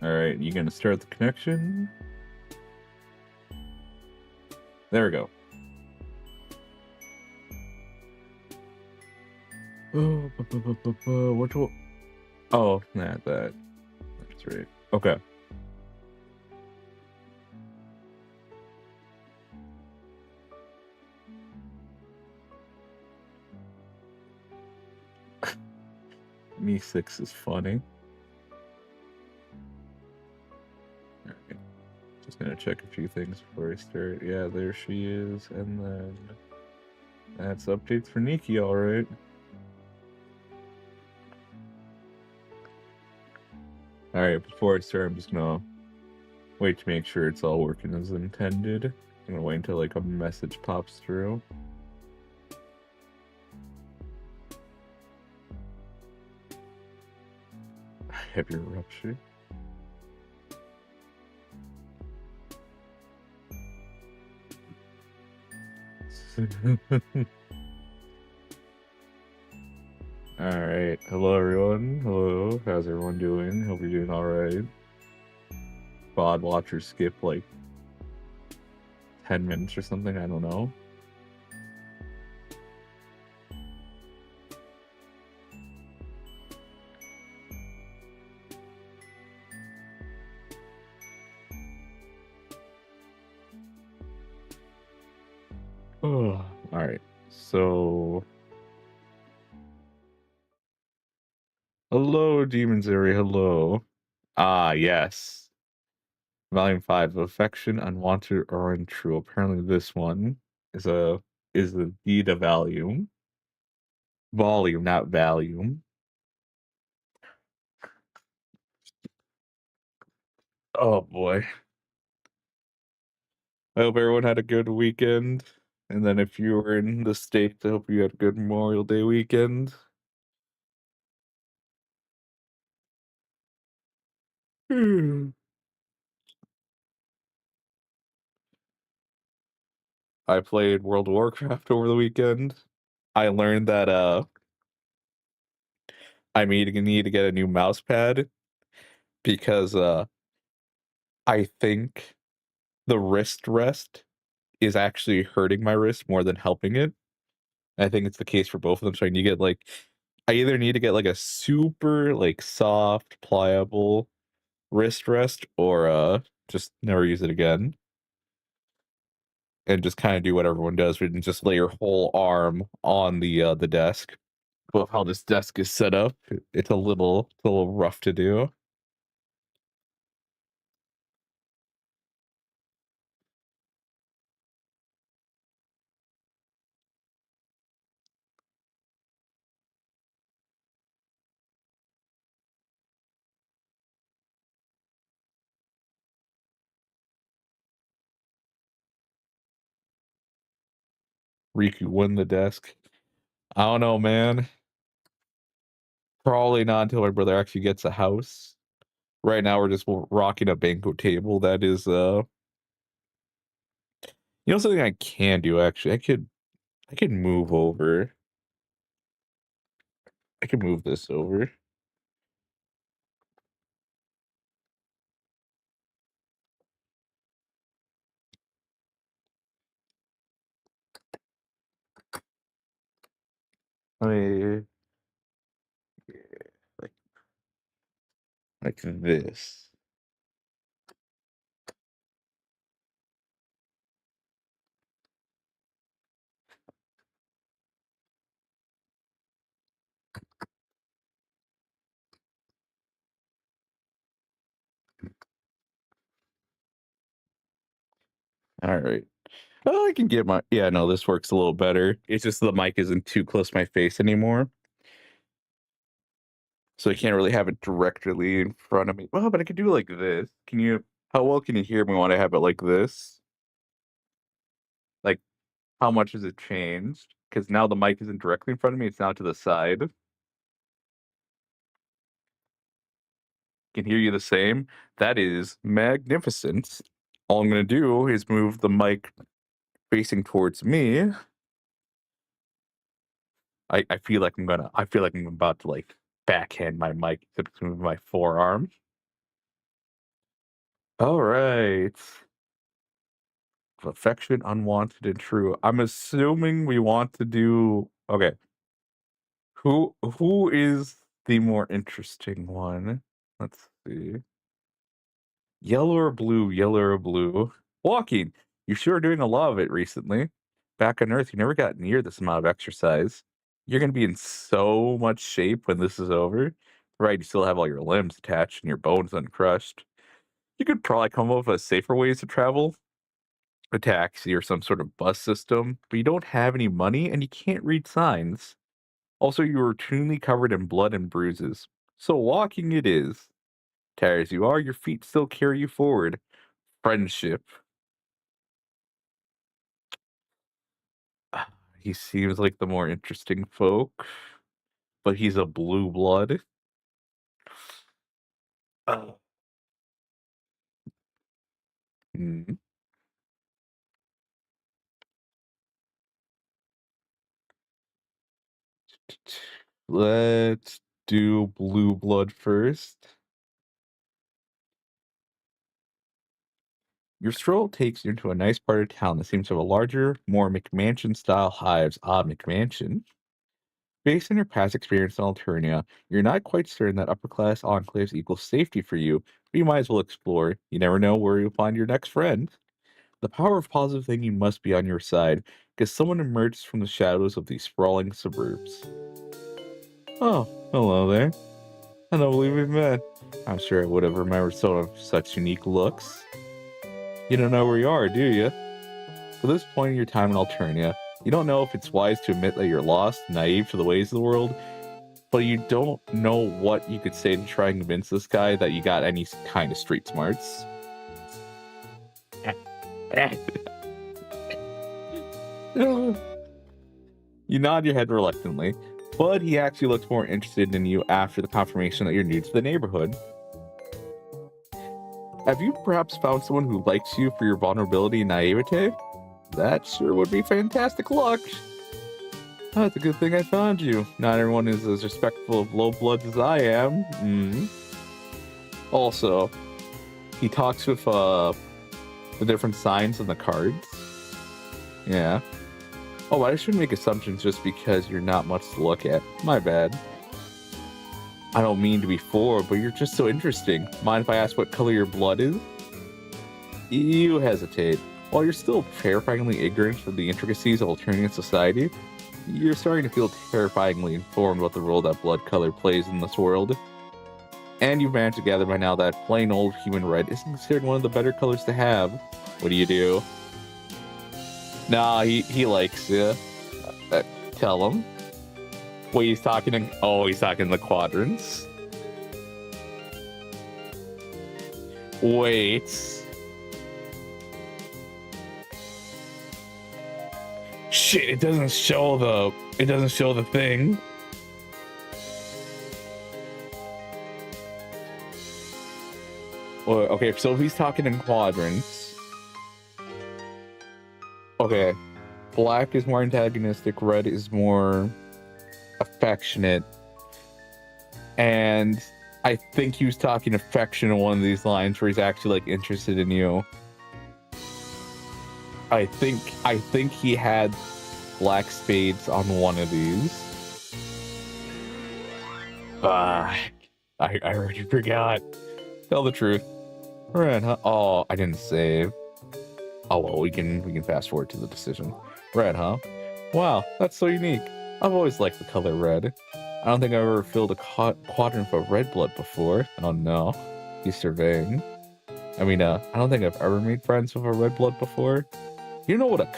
Alright, you gonna start the connection? There we go. Oh, which one? Oh, nah, that's right. Okay. Me 6 is funny. Alright. Just gonna check a few things before I start. Yeah, there she is, and then that's updates for Nikki, alright. Alright, before I start, I'm just gonna wait to make sure it's all working as intended. I'm gonna wait until like a message pops through. Heavy rupture. Alright, hello everyone. Hello, how's everyone doing? Hope you're doing alright. VOD watchers skip like 10 minutes or something, I don't know. Oh, alright, so... Hello, Demon Zeri, hello. Ah, yes. Volume 5, Affection, Unwanted or Untrue. Apparently this one is indeed a volume. Volume, not volume. Oh boy. I hope everyone had a good weekend. And then if you were in the States, I hope you had a good Memorial Day weekend. I played World of Warcraft over the weekend. I learned that I need to get a new mouse pad because I think the wrist rest is actually hurting my wrist more than helping it. I think it's the case for both of them. So I need to get like I either need to get like a super like soft, pliable wrist rest or just never use it again. And just kind of do what everyone does, and just lay your whole arm on the desk. Well, how this desk is set up, it's a little rough to do. Riku won the desk. I don't know, man. Probably not until my brother actually gets a house. Right now, we're just rocking a banquet table. That is, something I can do actually. I could move over. I could move this over. I mean, like this. All right. Oh, I can get my yeah. No, this works a little better. It's just the mic isn't too close to my face anymore, so I can't really have it directly in front of me. Well, but I could do like this. Can you? How well can you hear me when I have it like this? Like, how much has it changed? Because now the mic isn't directly in front of me; it's now to the side. Can hear you the same. That is magnificent. All I'm gonna do is move the mic facing towards me. I feel like I'm about to like backhand my mic to move my forearm. All right. Affection, unwanted, and true. I'm assuming we want to do okay. Who is the more interesting one? Let's see. Yellow or blue, yellow or blue. Walking. You sure are doing a lot of it recently. Back on Earth, you never got near this amount of exercise. You're gonna be in so much shape when this is over. Right, you still have all your limbs attached and your bones uncrushed. You could probably come up with safer ways to travel, a taxi or some sort of bus system, but you don't have any money and you can't read signs. Also, you are routinely covered in blood and bruises. So walking it is. Tired as you are, your feet still carry you forward. Friendship. He seems like the more interesting folk, but he's a blue blood. Uh, mm. Let's do blue blood first. Your stroll takes you into a nice part of town that seems to have a larger, more McMansion-style hives. Ah, McMansion. Based on your past experience in Alternia, you're not quite certain that upper-class enclaves equals safety for you, but you might as well explore. You never know where you'll find your next friend. The power of positive thinking must be on your side, because someone emerges from the shadows of these sprawling suburbs. Oh, hello there. I don't believe we've met. I'm sure I would have remembered some of such unique looks. You don't know where you are, do you? For this point in your time in Alternia, you don't know if it's wise to admit that you're lost, naive to the ways of the world, but you don't know what you could say to try and convince this guy that you got any kind of street smarts. You nod your head reluctantly, but he actually looks more interested in you after the confirmation that you're new to the neighborhood. Have you perhaps found someone who likes you for your vulnerability and naivete? That sure would be fantastic luck. Oh, it's a good thing I found you. Not everyone is as respectful of low bloods as I am. Also, he talks with the different signs on the cards. Yeah. Oh, I shouldn't make assumptions just because you're not much to look at. My bad. I don't mean to be forward, but you're just so interesting. Mind if I ask what color your blood is? You hesitate. While you're still terrifyingly ignorant of the intricacies of Alternian society, you're starting to feel terrifyingly informed about the role that blood color plays in this world. And you've managed to gather by now that plain old human red isn't considered one of the better colors to have. What do? Nah, he likes you. Tell him. Wait, he's talking in the quadrants. Wait. Shit, it doesn't show the thing. Well, okay, so if he's talking in quadrants. Okay. Black is more antagonistic, red is more affectionate. And I think he was talking affection in one of these lines where he's actually like interested in you. I think he had black spades on one of these. I already forgot. Tell the truth. Red, huh? Oh, I didn't save. Oh well, we can fast forward to the decision. Red, huh? Wow, that's so unique. I've always liked the color red. I don't think I've ever filled a quadrant of red blood before. Oh no, he's surveying. I mean, I don't think I've ever made friends with a red blood before. You know what a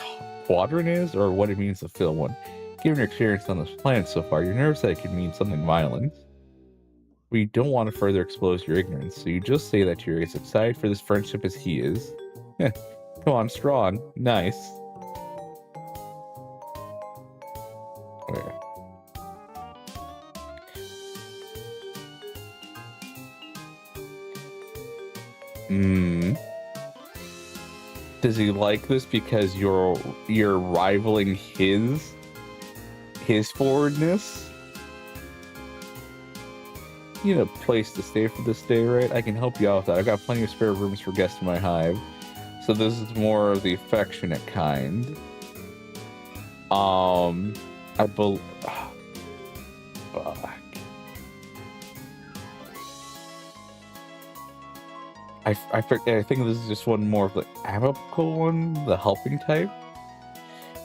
quadrant is, or what it means to fill one? Given your experience on this planet so far, you're nervous that it could mean something violent. We don't want to further expose your ignorance, so you just say that you're as excited for this friendship as he is. Come on, strong. Nice. Where? Does he like this because you're rivaling his forwardness? You need a place to stay for this day, right? I can help you out with that. I got plenty of spare rooms for guests in my hive. So this is more of the affectionate kind. I believe... Fuck. I think this is just one more of the amicable one, the helping type.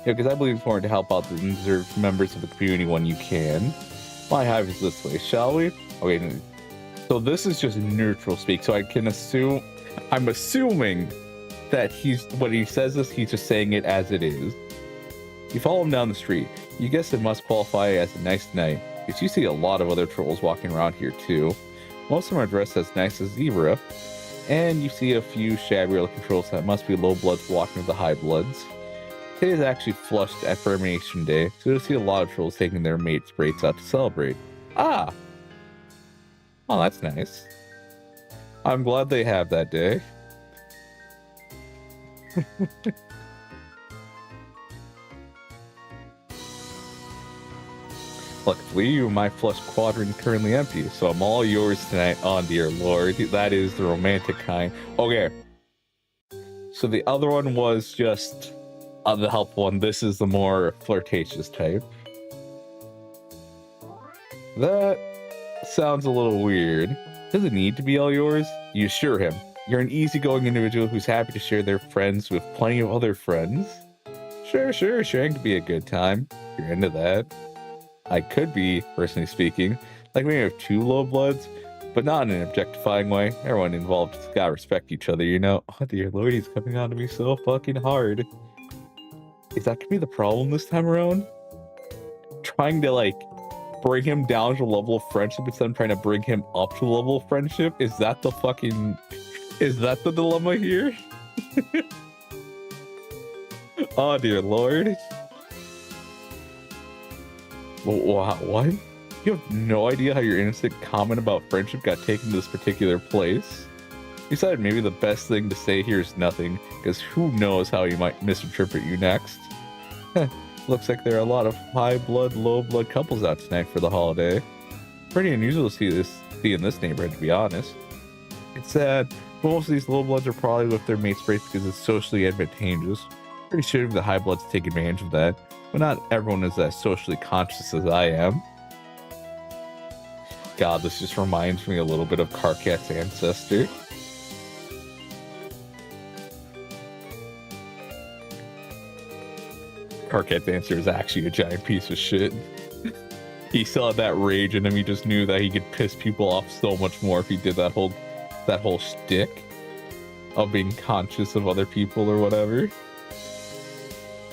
Yeah, because I believe it's important to help out the deserved members of the community when you can. My hive is this way, shall we? Okay, so this is just neutral speak, so I can assume... I'm assuming that when he says this, he's just saying it as it is. You follow him down the street. You guess it must qualify as a nice night, because you see a lot of other trolls walking around here too. Most of them are dressed as nice as zebra, and you see a few shabbier looking trolls that must be low bloods walking with the high bloods. Today is actually flushed affirmation day, so you'll see a lot of trolls taking their mates' breaks out to celebrate. Ah! Oh, that's nice. I'm glad they have that day. Luckily, my flush quadrant currently empty, so I'm all yours tonight. Oh dear lord, that is the romantic kind. Okay. So the other one was just the helpful one. This is the more flirtatious type. That sounds a little weird. Does it need to be all yours? You assure him. You're an easygoing individual who's happy to share their friends with plenty of other friends. Sure, sharing could be a good time. You're into that. I could be, personally speaking, like we have two low bloods, but not in an objectifying way. Everyone involved's gotta respect each other, you know? Oh dear lord, he's coming on to me so fucking hard. Is that gonna be the problem this time around? Trying to, like, bring him down to the level of friendship instead of trying to bring him up to the level of friendship? Is that the fucking... Is that the dilemma here? Oh dear lord. What? You have no idea how your innocent comment about friendship got taken to this particular place? You decided maybe the best thing to say here is nothing, because who knows how he might misinterpret you next. Looks like there are a lot of high blood, low blood couples out tonight for the holiday. Pretty unusual to see in this neighborhood, to be honest. It's sad, but most of these low bloods are probably with their mates' breaks because it's socially advantageous. Pretty sure the high bloods take advantage of that, but not everyone is as socially conscious as I am. God, this just reminds me a little bit of Karkat's ancestor. Karkat's ancestor is actually a giant piece of shit. He still had that rage in him. He just knew that he could piss people off so much more if he did that whole shtick of being conscious of other people or whatever.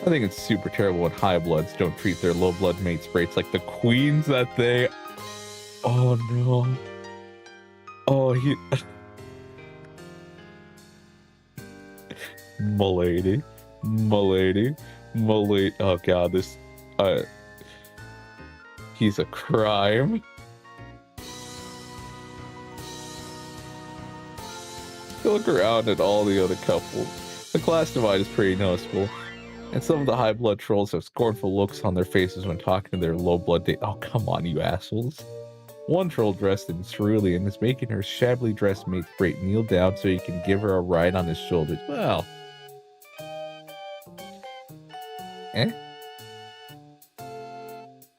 I think it's super terrible when high bloods don't treat their low blood mates great. Like the queens that they... Oh no. Oh, he... Milady. Oh god, this... He's a crime. Look around at all the other couples. The class divide is pretty noticeable. And some of the high blood trolls have scornful looks on their faces when talking to their low blood date. Oh, come on, you assholes. One troll dressed in cerulean is making her shabbily dressed mate Freight kneel down so he can give her a ride on his shoulders. Well.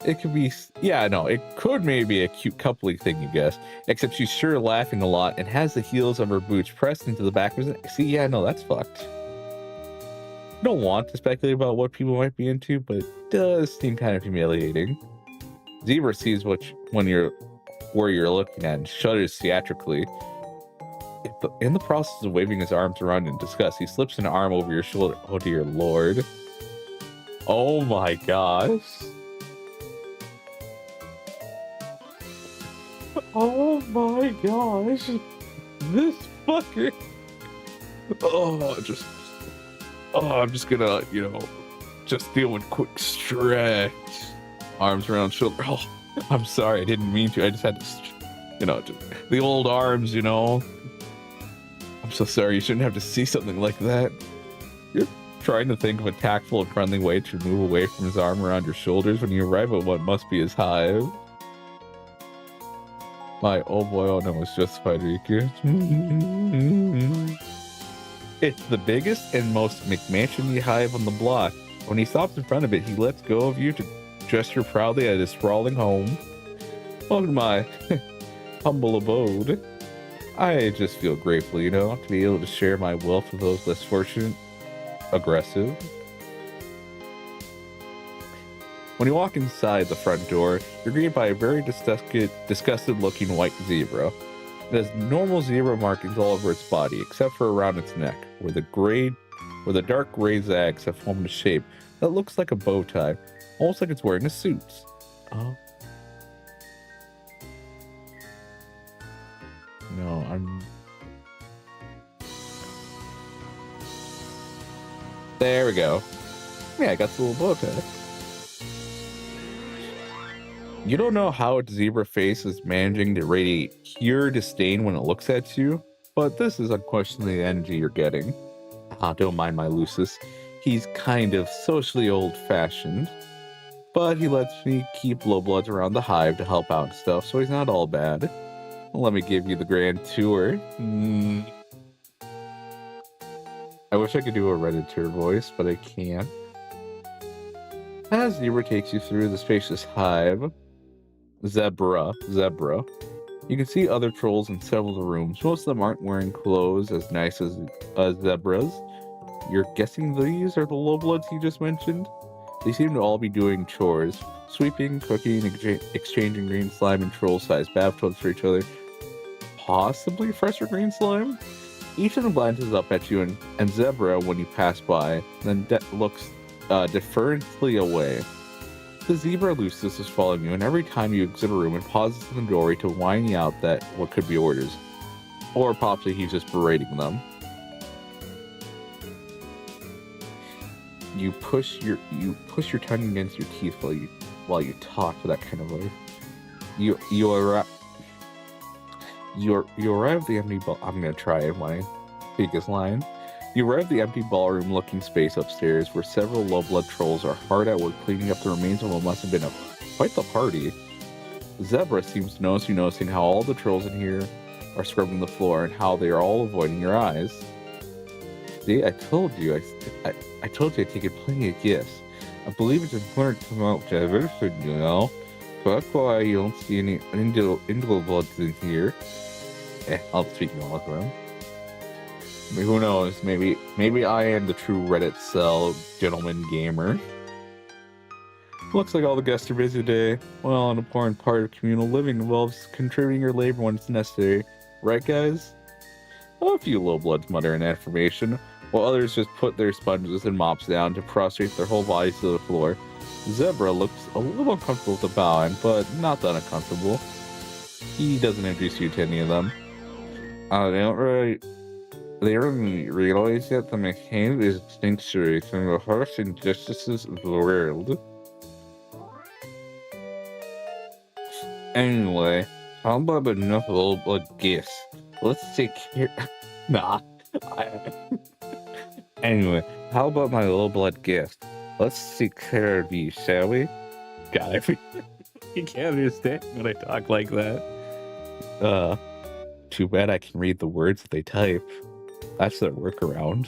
It could be, yeah, no, it could maybe be a cute coupley thing, you guess. Except she's sure laughing a lot and has the heels of her boots pressed into the back of his neck. See, yeah, no, that's fucked. I don't want to speculate about what people might be into, but it does seem kind of humiliating. Zebra sees where you're looking at and shudders theatrically. In the process of waving his arms around in disgust, he slips an arm over your shoulder. Oh dear lord. Oh my gosh. Oh my gosh. This fucker. I'm just gonna, just deal with quick stretch. Arms around shoulder. Oh, I'm sorry, I didn't mean to. I just had to, the old arms, I'm so sorry. You shouldn't have to see something like that. You're trying to think of a tactful and friendly way to move away from his arm around your shoulders when you arrive at what must be his hive. My oh boy, oh no, it's justified, Riku. It's the biggest and most McMansion-y hive on the block. When he stops in front of it, he lets go of you to gesture proudly at his sprawling home. Welcome to my humble abode. I just feel grateful, you know, to be able to share my wealth with those less fortunate. Aggressive. When you walk inside the front door, you're greeted by a very disgusted-looking white zebra. It has normal zebra markings all over its body, except for around its neck, where the dark gray zags have formed a shape that looks like a bow tie, almost like it's wearing a suit. Oh. No, There we go. Yeah, I got the little bow tie. You don't know how its zebra face is managing to radiate pure disdain when it looks at you, but this is unquestionably the energy you're getting. Don't mind my Lucis. He's kind of socially old-fashioned, but he lets me keep low bloods around the hive to help out and stuff, so he's not all bad. Let me give you the grand tour. I wish I could do a Redditor voice, but I can't. As Zebra takes you through the spacious hive, Zebra. You can see other trolls in several of the rooms. Most of them aren't wearing clothes as nice as zebras. You're guessing these are the low bloods he just mentioned? They seem to all be doing chores. Sweeping, cooking, exchanging green slime and troll-sized bathtubs for each other. Possibly fresher green slime? Each of them glances up at you and Zebra when you pass by, then looks deferently away. The zebra Lucis is following you, and every time you exit a room, it pauses in the doorway to whine you out that what could be orders. Or possibly he's just berating them. You push your tongue against your teeth while you talk to that kind of voice. You arrive at the empty ball. I'm gonna try my biggest line. You arrive at the empty ballroom-looking space upstairs, where several low-blood trolls are hard at work cleaning up the remains of what must have been quite the party. Zebra seems to notice you noticing how all the trolls in here are scrubbing the floor and how they are all avoiding your eyes. See, I told you. I told you I'd taken plenty of gifts. I believe it's important to promote diversity, you know. So that's why you don't see any indigo bloods in here. I'll speak no of them. I mean, who knows? Maybe I am the true Reddit cell gentleman gamer. Looks like all the guests are busy today. Well, an important part of communal living involves contributing your labor when it's necessary. Right, guys? A few low bloods mutter an affirmation, while others just put their sponges and mops down to prostrate their whole bodies to the floor. Zebra looks a little uncomfortable with the bowing, but not that uncomfortable. He doesn't introduce you to any of them. They don't realize that the mechanic is sanctuary from the harsh injustices of the world. Anyway, how about enough low blood gifts? Let's take care. Nah. Anyway, how about my low blood gift? Let's take care of you, shall we? God, you can't understand when I talk like that. Too bad I can read the words that they type. That's their workaround.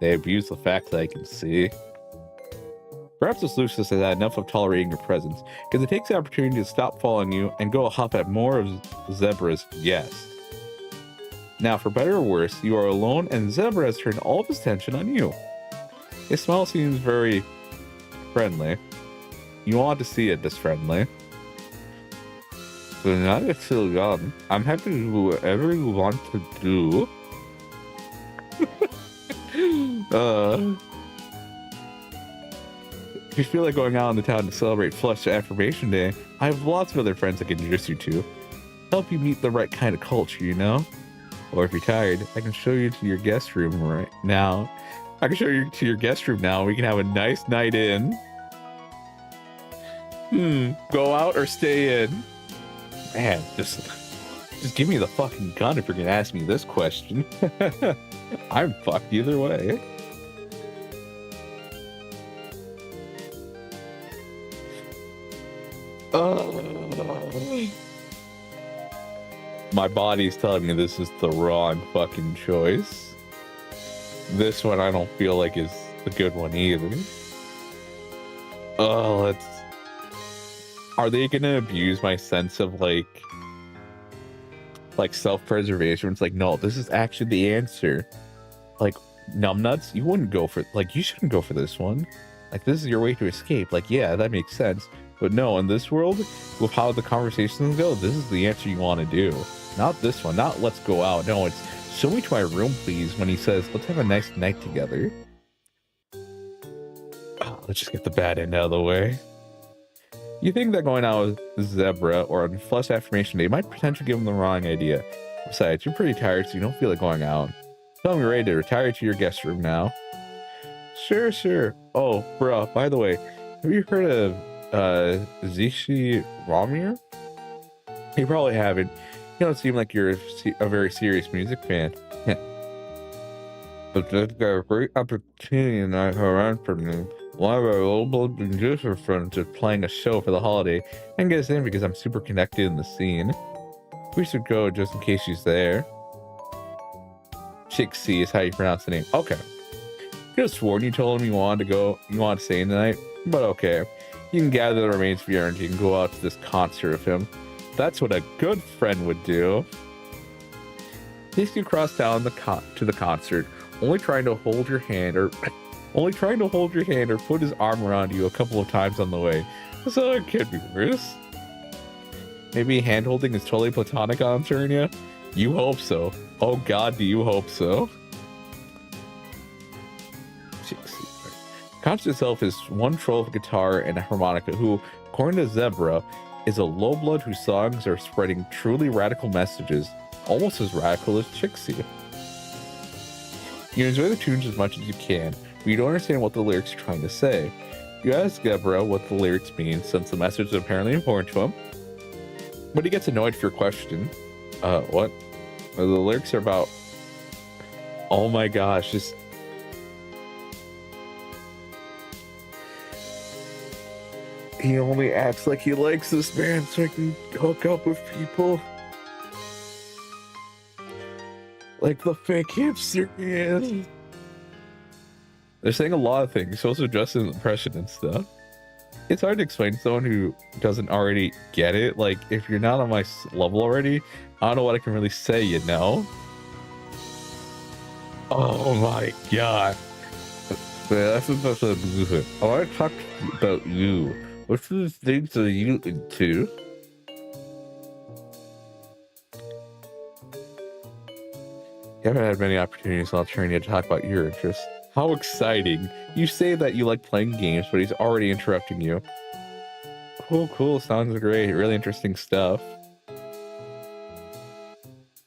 They abuse the fact that I can see. Perhaps this Lucius has had enough of tolerating your presence, because it takes the opportunity to stop following you and go hop at more of Zebra's guests. Now, for better or worse, you are alone and Zebra has turned all of his attention on you. His smile seems very friendly. You want to see it this friendly. So now you're still young, I'm happy to do whatever you want to do. If you feel like going out in the town to celebrate Flush Affirmation Day, I have lots of other friends I can introduce you to. Help you meet the right kind of culture, you know? Or if you're tired, I can show you to your guest room right now. I can show you to your guest room now. We can have a nice night in. Go out or stay in? Man, just give me the fucking gun if you're gonna ask me this question. I'm fucked either way. My body's telling me this is the wrong fucking choice. This one I don't feel like is a good one either. Oh, let's... Are they gonna abuse my sense of like self-preservation? It's like, no, this is actually the answer. Like, numbnuts, you wouldn't go for, like, you shouldn't go for this one. Like, this is your way to escape. Like, yeah, that makes sense. But no, in this world, with how the conversations go, this is the answer you want to do. Not this one. Not let's go out. No, it's show me to my room, please, when he says, let's have a nice night together. Oh, let's just get the bad end out of the way. You think that going out with Zebra or on Flush Affirmation Day might potentially give him the wrong idea. Besides, you're pretty tired, so you don't feel like going out. Tell me you're ready to retire to your guest room now. Sure, sure. Oh, bruh, by the way, have you heard of Zishi Ramir? You probably haven't. You don't seem like you're a very serious music fan. But they've got a great opportunity tonight around for me. One of our old blood producer friends is playing a show for the holiday. I can get us in because I'm super connected in the scene. We should go just in case she's there. Chixie is how you pronounce the name. Okay. You could have sworn you told him you wanted to stay in tonight, but okay. You can gather the remains of your energy and go out to this concert of him. That's what a good friend would do. Takes you across town to the concert, only trying to hold your hand or put his arm around you a couple of times on the way. So it could be worse. Maybe hand holding is totally platonic on Turnia? You hope so. Oh god, do you hope so? Concert itself is one troll guitar and a harmonica who, according to Zebra, is a low-blood whose songs are spreading truly radical messages, almost as radical as Chixie. You enjoy the tunes as much as you can, but you don't understand what the lyrics are trying to say. You ask Zebra what the lyrics mean, since the message is apparently important to him, but he gets annoyed for your question. What? The lyrics are about... Oh my gosh, just... He only acts like he likes this man so he can hook up with people. Like the fake hipster is. They're saying a lot of things, also just an impression and stuff. It's hard to explain to someone who doesn't already get it. Like, if you're not on my level already, I don't know what I can really say, you know? Oh my god. That's about the movement. I want to talk about you. What sort of things are you into? You haven't had many opportunities in Alternia to talk about your interests. How exciting. You say that you like playing games, but he's already interrupting you. Cool, cool. Sounds great. Really interesting stuff.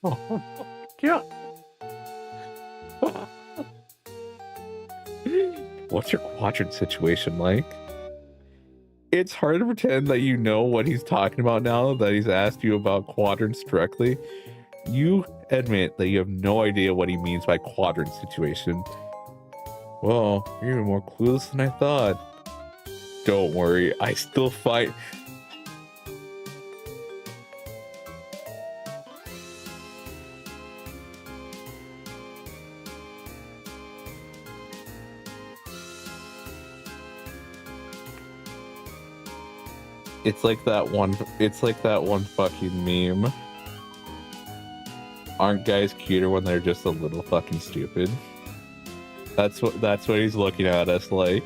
Oh, yeah. What's your quadrant situation like? It's hard to pretend that you know what he's talking about now that he's asked you about quadrants directly. You admit that you have no idea what he means by quadrant situation. Well, you're even more clueless than I thought. Don't worry, I still fight. It's like that one fucking meme. Aren't guys cuter when they're just a little fucking stupid? That's what he's looking at us like.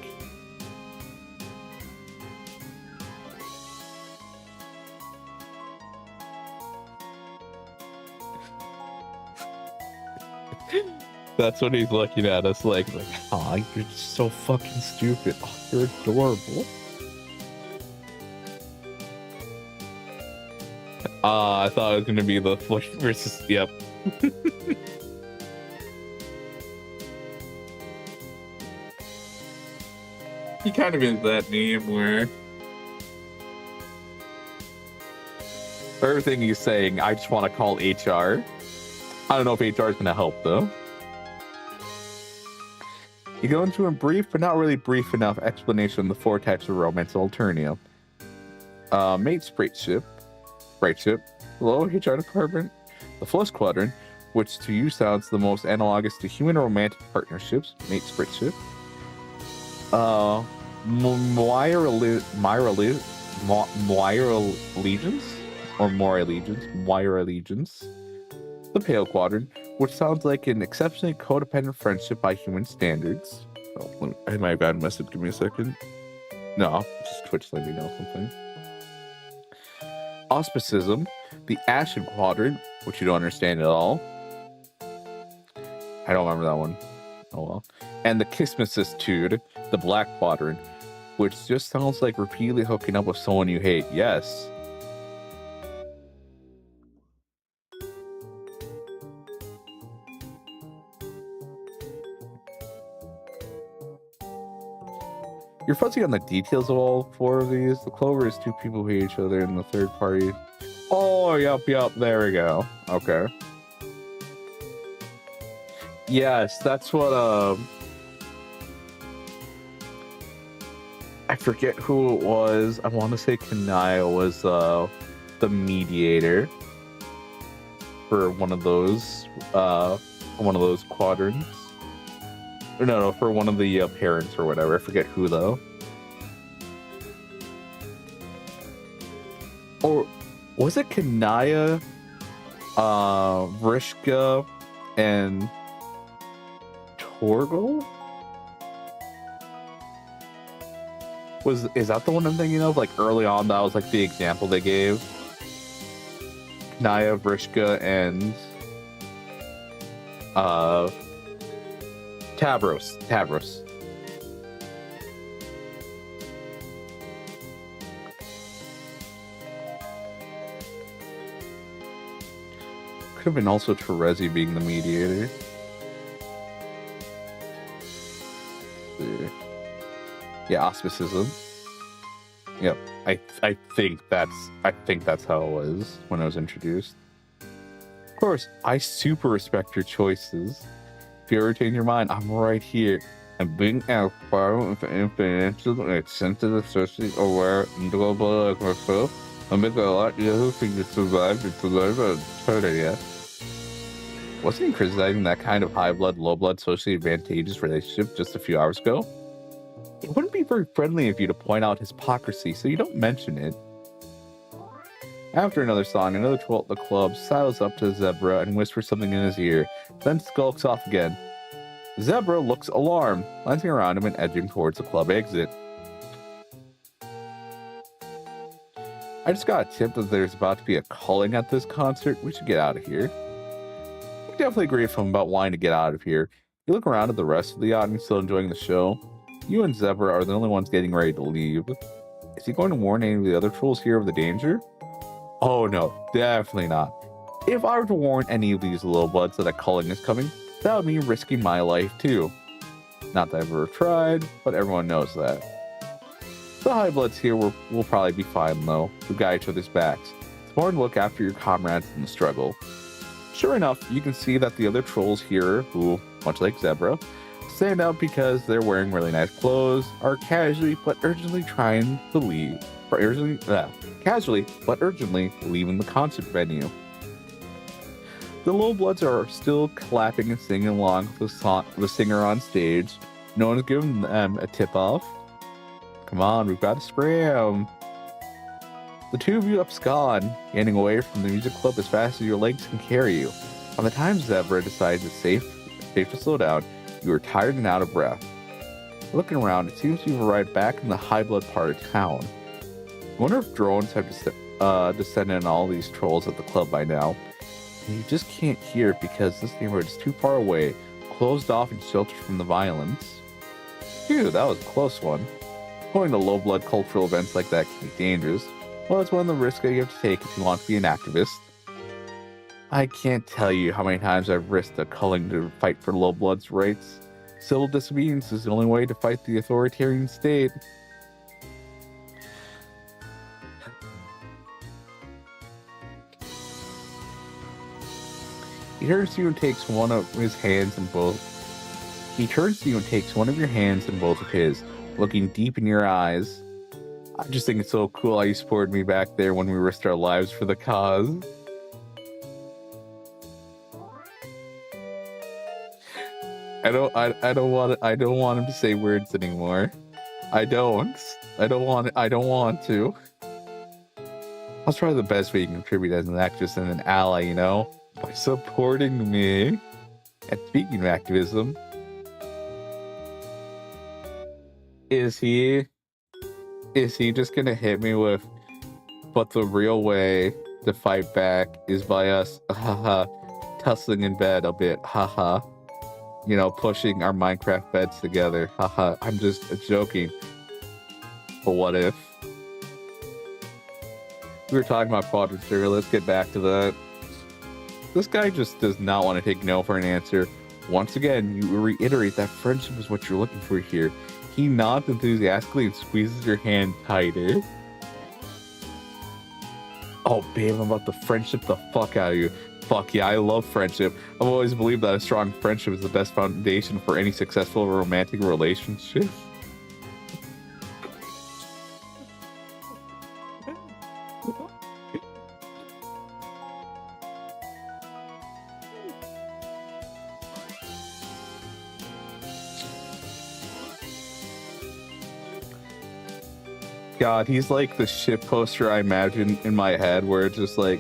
That's what he's looking at us like, aw, you're just so fucking stupid. Oh, you're adorable. I thought it was gonna be the Flush versus... Yep. He kind of is that meme where... For everything he's saying, I just want to call HR. I don't know if HR is gonna help, though. You go into a brief, but not really brief enough explanation of the 4 types of romance alternative. Mate sprite ship, low HR department, The first quadrant, which to you sounds the most analogous to human romantic partnerships, mate friendship. Moira allegiance. The pale quadrant, which sounds like an exceptionally codependent friendship by human standards. Oh, I might have gotten a message. Give me a second. No, just Twitch let me know something. Auspicism, the ashen quadrant, which you don't understand at all. I don't remember that one. Oh well. And the Kismisitude, the black quadrant, which just sounds like repeatedly hooking up with someone you hate. Yes. You're fuzzy on the details of all four of these. The clover is two people who hate each other, and the third party. Oh, yep, there we go. Okay. Yes, that's what, I forget who it was. I want to say Kanaya was, the mediator for one of those quadrants. No, for one of the parents or whatever. I forget who, though. Or was it Kanaya, Vrishka, and Torgal? Is that the one I'm thinking of? Like early on, that was like the example they gave. Kanaya, Vrishka, and Tavros. Could have been also Terezi being the mediator. Yeah, auspicism. Yep. I think that's how it was when I was introduced. Of course, I super respect your choices. If you ever change your mind, I'm right here. And being a part of influential and sensitive socially aware and global like myself, I make a lot easier for you to survive eternity. Wasn't he criticizing that kind of high blood, low blood, socially advantageous relationship just a few hours ago? It wouldn't be very friendly of you to point out his hypocrisy, so you don't mention it. After another song, another troll at the club sidles up to Zebra and whispers something in his ear, then skulks off again. Zebra looks alarmed, glancing around him and edging towards the club exit. I just got a tip that there's about to be a culling at this concert. We should get out of here. I definitely agree with him about wanting to get out of here. You look around at the rest of the audience still enjoying the show. You and Zebra are the only ones getting ready to leave. Is he going to warn any of the other trolls here of the danger? Oh no, definitely not. If I were to warn any of these little buds that a culling is coming, that would mean risking my life too. Not that I've ever tried, but everyone knows that. The high bloods here will probably be fine though. We've got each other's backs. It's more to look after your comrades in the struggle. Sure enough, you can see that the other trolls here, who, much like Zebra, stand out because they're wearing really nice clothes, are casually but urgently trying to leave. Casually but urgently leaving the concert venue. The low bloods are still clapping and singing along with the singer on stage. No one is giving them a tip-off. Come on, we've got to scram. The two of you abscond, getting away from the music club as fast as your legs can carry you. By the time Zebra decides it's safe to slow down, you are tired and out of breath. Looking around, it seems you've arrived back in the high blood part of town. I wonder if drones have descended on all these trolls at the club by now. And you just can't hear it because this neighborhood is too far away, closed off and sheltered from the violence. Phew, that was a close one. Going to low blood cultural events like that can be dangerous. Well, it's one of the risks that you have to take if you want to be an activist. I can't tell you how many times I've risked a culling to fight for low blood's rights. Civil disobedience is the only way to fight the authoritarian state. He turns to you and takes one of your hands in both of his, looking deep in your eyes. I just think it's so cool how you supported me back there when we risked our lives for the cause. I don't want him to say words anymore. I don't want to. That's probably the best way you can contribute as an actress and an ally, you know? By supporting me. And speaking of activism, is he just gonna hit me with, but the real way to fight back is by us, haha, tussling in bed a bit, haha. You know, pushing our Minecraft beds together, haha. I'm just joking. But what if? We were talking about quadrants earlier, let's get back to that. This guy just does not want to take no for an answer. Once again, you reiterate that friendship is what you're looking for here. He nods enthusiastically and squeezes your hand tighter. Oh, babe, I'm about to friendship the fuck out of you. Fuck yeah, I love friendship. I've always believed that a strong friendship is the best foundation for any successful romantic relationship. God, he's like the shit poster I imagine in my head, where it's just like,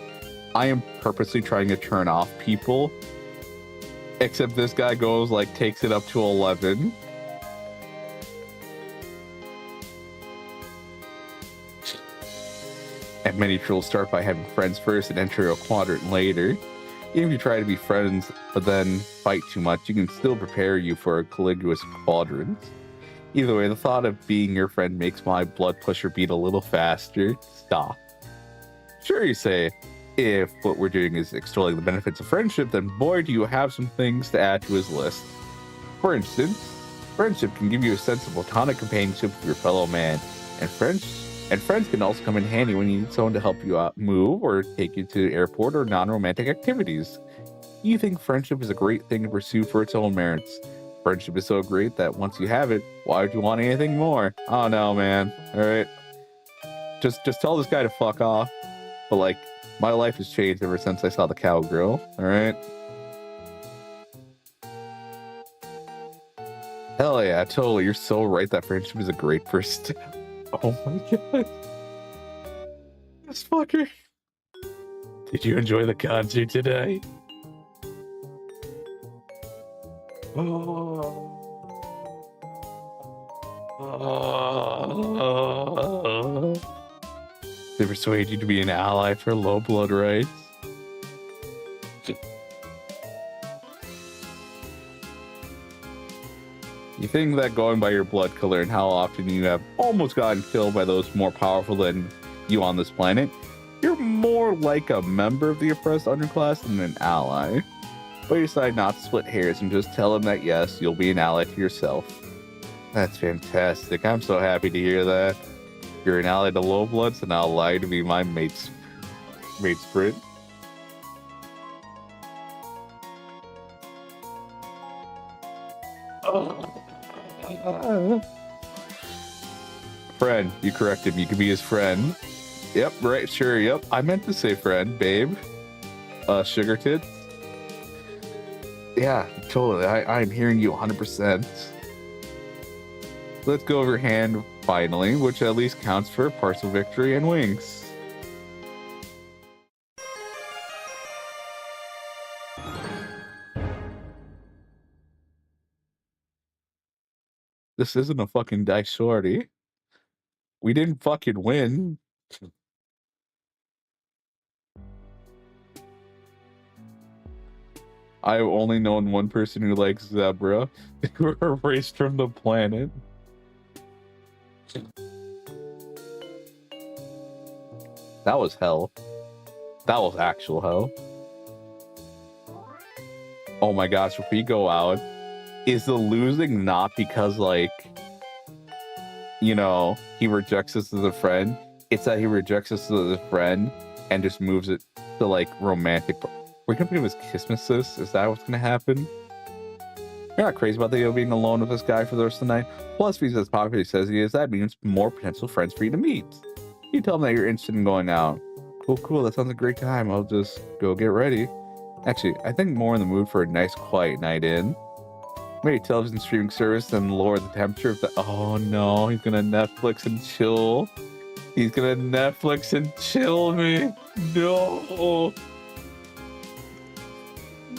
I am purposely trying to turn off people, except this guy goes like, takes it up to 11. And many trolls start by having friends first and enter a quadrant later. Even if you try to be friends, but then fight too much, you can still prepare you for a contiguous quadrant. Either way, the thought of being your friend makes my blood pusher beat a little faster. Stop. Sure, you say, if what we're doing is extolling the benefits of friendship, then boy, do you have some things to add to his list. For instance, friendship can give you a sense of platonic companionship with your fellow man, and friends can also come in handy when you need someone to help you out move or take you to the airport or non-romantic activities. You think friendship is a great thing to pursue for its own merits. Friendship is so great that once you have it, why would you want anything more? Oh no, man. Alright. Just tell this guy to fuck off. But like, my life has changed ever since I saw the cowgirl. Alright? Hell yeah, totally. You're so right that friendship is a great first step. Oh my god. This fucker. Did you enjoy the concert today? They persuade you to be an ally for low blood rights. You think that going by your blood color and how often you have almost gotten killed by those more powerful than you on this planet, you're more like a member of the oppressed underclass than an ally. But you decide not to split hairs and just tell them that yes, you'll be an ally to yourself. That's fantastic. I'm so happy to hear that. You're an ally to low bloods and I'll lie to be my mate's sprint. Friend, you correct him. You can be his friend. Yep, right, sure, yep. I meant to say friend, babe. Sugar tits. Yeah, totally. I'm hearing you 100%. Let's go over hand finally, which at least counts for a partial victory and wings. This isn't a fucking dice shorty. We didn't fucking win. I've only known one person who likes zebra. They were erased from the planet. That was hell. That was actual hell. Oh my gosh, if we go out, is the losing not because, like, you know, he rejects us as a friend? It's that he rejects us as a friend and just moves it to, like, romantic. We're gonna give his Christmases? Is that what's gonna happen? You're not crazy about the idea of being alone with this guy for the rest of the night. Plus, if he's as popular as he says he is, that means more potential friends for you to meet. You tell him that you're interested in going out. Cool, that sounds like a great time. I'll just go get ready. Actually, I think more in the mood for a nice quiet night in. Maybe television streaming service and lower the temperature of the. Oh no, he's gonna Netflix and chill. He's gonna Netflix and chill me. No.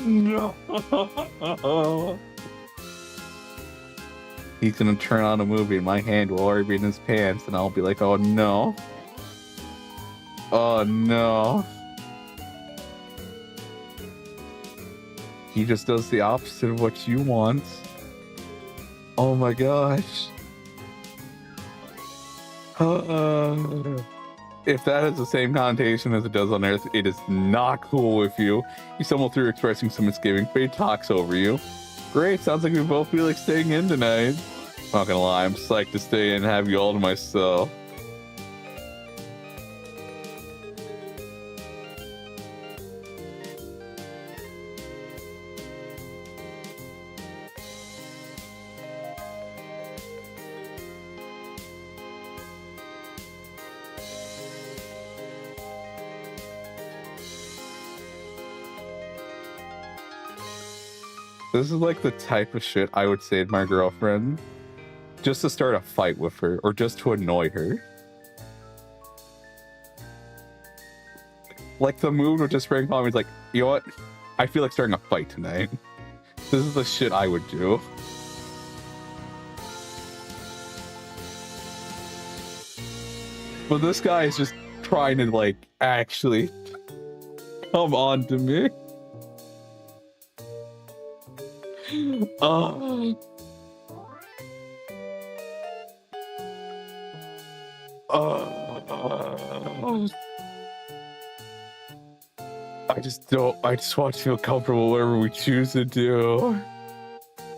No. He's gonna turn on a movie and my hand will already be in his pants and I'll be like, oh no. Oh no. He just does the opposite of what you want. Oh my gosh. If that has the same connotation as it does on Earth, it is not cool with you. You stumble through expressing some misgiving. Fate talks over you. Great, sounds like we both feel like staying in tonight. Not gonna lie, I'm psyched to stay in and have you all to myself. This is like the type of shit I would say to my girlfriend just to start a fight with her or just to annoy her. Like the mood would just spring upon me. It's like, you know what? I feel like starting a fight tonight. This is the shit I would do. But this guy is just trying to like actually come on to me. I just want to feel comfortable whatever we choose to do.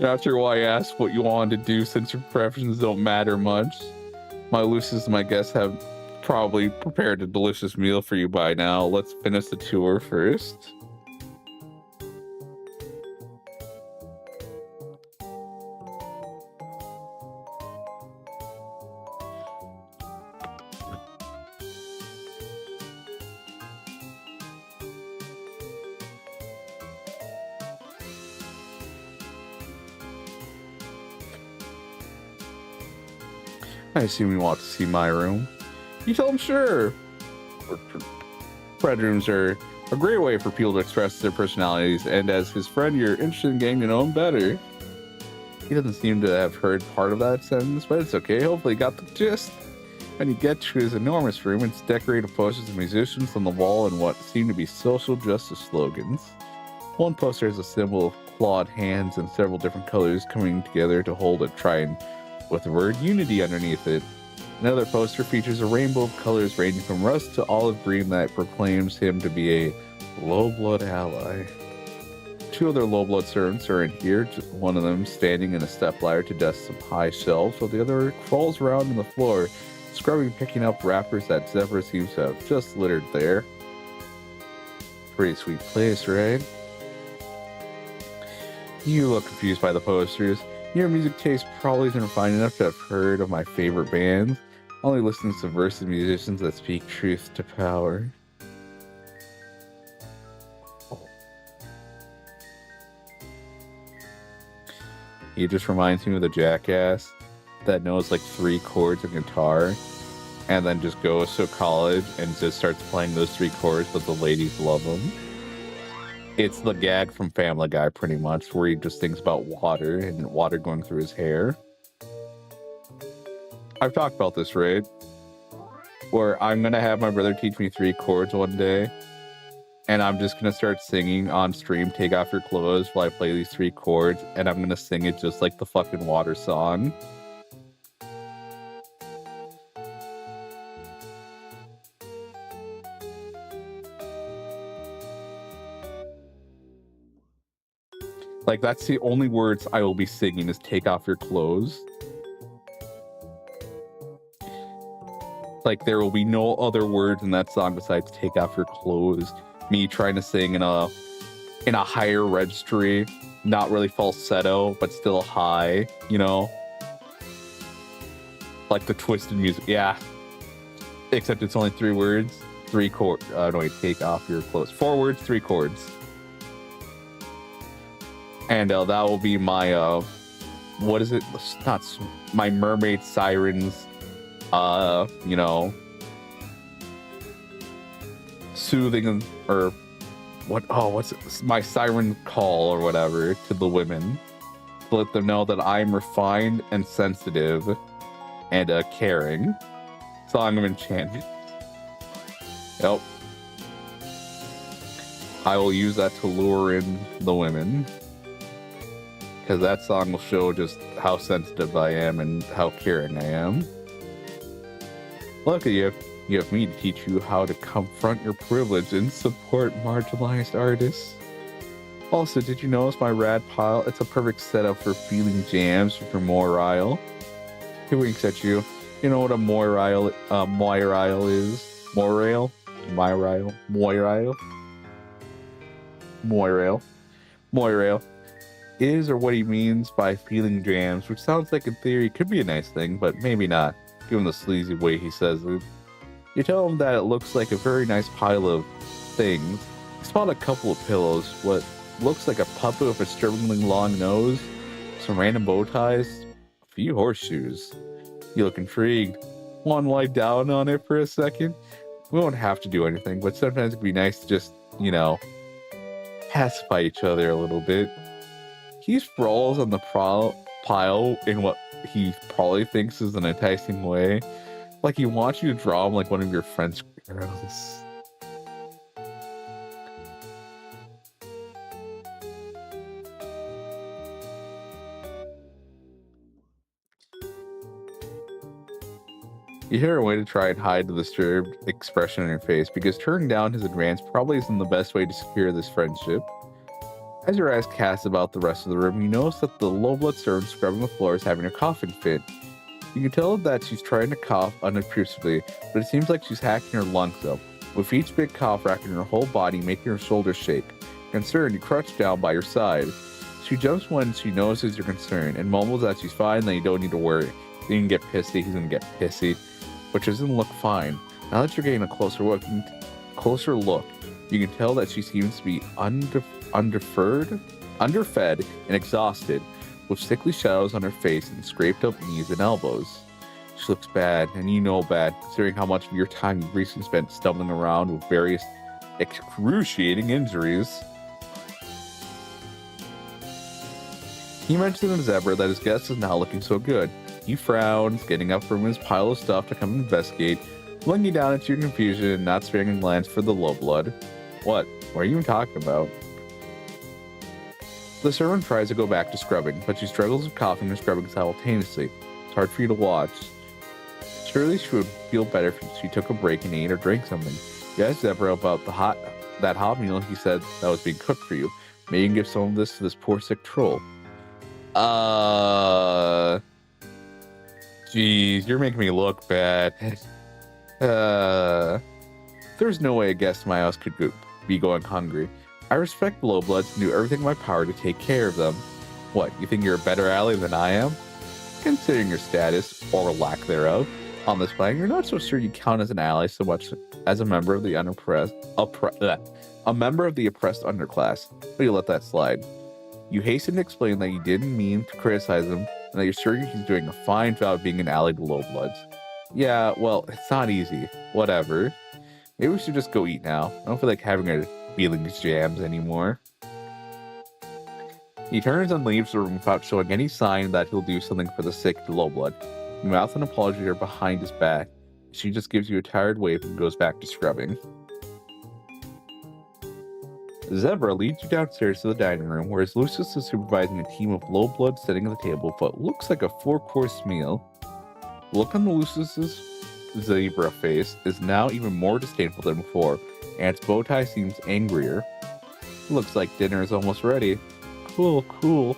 After why I asked what you wanted to do since your preferences don't matter much. My Lucius and my guests have probably prepared a delicious meal for you by now. Let's finish the tour first. I assume you want to see my room. You tell him sure. Bedrooms are a great way for people to express their personalities, and as his friend, you're interested in getting to know him better. He doesn't seem to have heard part of that sentence, but it's okay. Hopefully he got the gist. When you get to his enormous room, it's decorated with posters of musicians on the wall and what seem to be social justice slogans. One poster has a symbol of clawed hands and several different colors coming together to hold a triangle with the word unity underneath it. Another poster features a rainbow of colors ranging from rust to olive green that proclaims him to be a low-blood ally. Two other low-blood servants are in here, one of them standing in a stepladder to dust some high shelves, while the other crawls around on the floor, scrubbing, picking up wrappers that Zephyr seems to have just littered there. Pretty sweet place, right? You look confused by the posters. Your music taste probably isn't refined enough to have heard of my favorite bands. I only listen to subversive musicians that speak truth to power. He just reminds me of the jackass that knows like 3 chords of guitar and then just goes to college and just starts playing those 3 chords, but the ladies love him. It's the gag from Family Guy, pretty much, where he just thinks about water and water going through his hair. I've talked about this, right? Where I'm going to have my brother teach me 3 chords one day, and I'm just going to start singing on stream, Take Off Your Clothes, while I play these 3 chords, and I'm going to sing it just like the fucking water song. Like, that's the only words I will be singing is Take Off Your Clothes. Like, there will be no other words in that song besides Take Off Your Clothes. Me trying to sing in a higher registry, not really falsetto, but still high, you know? Like the twisted music, yeah. Except it's only 3 words, 3 chords. No, wait, Take Off Your Clothes. 4 words, 3 chords. And that will be my what is it? Not my mermaid sirens. You know, soothing or what? Oh, what's it? My siren call or whatever to the women to let them know that I'm refined and sensitive and caring. Song of Enchantment. Yep. I will use that to lure in the women. Because that song will show just how sensitive I am and how caring I am. Look at you. You have me to teach you how to confront your privilege and support marginalized artists. Also, did you notice my rad pile? It's a perfect setup for feeling jams with your Moirile. He winks at you. You know what a Moirile is? Moirile? Moirile is or what he means by feeling jams, which sounds like in theory could be a nice thing, but maybe not, given the sleazy way he says it. You tell him that it looks like a very nice pile of things. You spot a couple of pillows, what looks like a puppet with a disturbingly long nose, some random bow ties, a few horseshoes. You look intrigued. Want to lie down on it for a second? We won't have to do anything, but sometimes it'd be nice to just, you know, pacify each other a little bit. He sprawls on the pile in what he probably thinks is an enticing way. Like he wants you to draw him like one of your French girls. You hear a way to try and hide the disturbed expression on your face, because turning down his advance probably isn't the best way to secure this friendship. As your eyes cast about the rest of the room, you notice that the low-blood servant scrubbing the floor is having a coughing fit. You can tell that she's trying to cough unobtrusively, but it seems like she's hacking her lungs up, with each big cough racking her whole body, making her shoulders shake. Concerned, you crouch down by her side. She jumps when she notices your concern, and mumbles that she's fine, that you don't need to worry. If you can get pissy, he's gonna get pissy, which doesn't look fine. Now that you're getting a closer look, you can tell that she seems to be underfed and exhausted, with sickly shadows on her face and scraped up knees and elbows. She looks bad, and you know bad, considering how much of your time you've recently spent stumbling around with various excruciating injuries. He mentions to Zebra that his guest is not looking so good. He frowns, getting up from his pile of stuff to come investigate, looking down into your confusion and not sparing a glance for the low blood. What are you even talking about? The servant tries to go back to scrubbing, but she struggles with coughing and scrubbing simultaneously. It's hard for you to watch. Surely she would feel better if she took a break and ate or drank something. You asked Zebra about that hot meal he said that was being cooked for you. Maybe you can give some of this to this poor sick troll. Jeez, you're making me look bad. There's no way a guest in my house could be going hungry. I respect low bloods and do everything in my power to take care of them. What, you think you're a better ally than I am? Considering your status, or lack thereof, on this planet, you're not so sure you count as an ally so much as a member of the oppressed underclass, but you let that slide. You hasten to explain that you didn't mean to criticize him, and that you're sure he's doing a fine job being an ally to low bloods. Yeah, well, it's not easy. Whatever. Maybe we should just go eat now. I don't feel like having our feelings jams anymore. He turns and leaves the room without showing any sign that he'll do something for the sick low blood. Your mouth and apology are behind his back. She just gives you a tired wave and goes back to scrubbing. Zebra leads you downstairs to the dining room, whereas Lucius is supervising a team of low blood sitting at the table for what looks like a 4-course meal. The look on Lucius's zebra face is now even more disdainful than before, and its bow tie seems angrier. Looks like dinner is almost ready. Cool.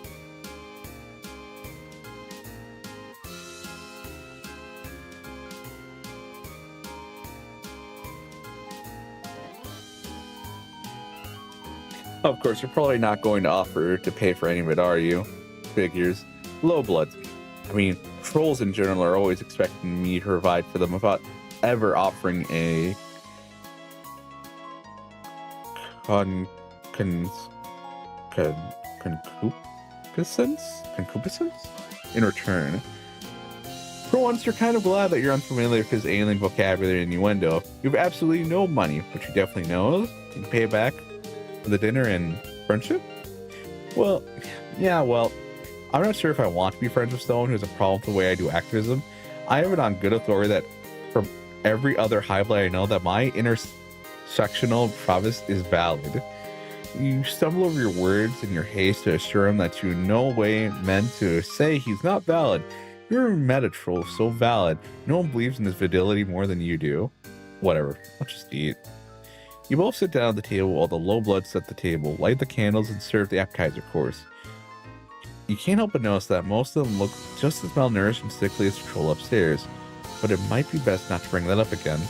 Of course, you're probably not going to offer to pay for any of it, are you? Figures. Low bloods. I mean, trolls in general are always expecting me to provide for them without ever offering a concupiscence in return. For once, you're kind of glad that you're unfamiliar with his alien vocabulary and innuendo. You have absolutely no money, which you definitely knows. You can pay it back for the dinner and friendship? Well, yeah, well, I'm not sure if I want to be friends with someone who has a problem with the way I do activism. I have it on good authority that from every other highlight I know that my intersectional prowess is valid. You stumble over your words in your haste to assure him that you in no way meant to say he's not valid. Your meta troll is so valid. No one believes in his fidelity more than you do. Whatever, I'll just eat. You both sit down at the table while the low blood set the table, light the candles, and serve the appetizer course. You can't help but notice that most of them look just as malnourished and sickly as the troll upstairs, but it might be best not to bring that up again.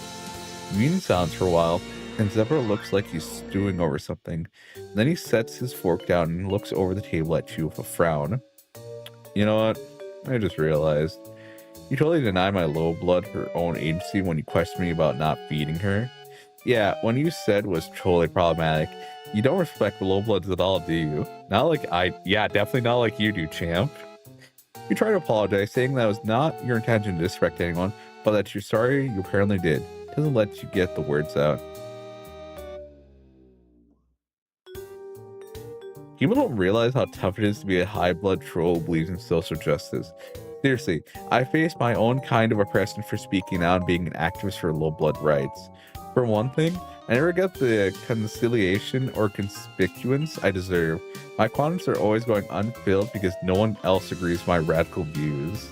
You eat in silence for a while, and Zebra looks like he's stewing over something. Then he sets his fork down and looks over the table at you with a frown. You know what? I just realized. You totally deny my low blood her own agency when you questioned me about not feeding her. Yeah, when you said was totally problematic. You don't respect the low bloods at all, do you? Not like yeah, definitely not like you do, champ. You try to apologize, saying that it was not your intention to disrespect anyone, but that you're sorry you apparently did. Doesn't let you get the words out. People don't realize how tough it is to be a high blood troll who believes in social justice. Seriously, I faced my own kind of oppression for speaking out and being an activist for low blood rights. For one thing, I never get the conciliation or conspicuance I deserve. My quantities are always going unfilled because no one else agrees with my radical views.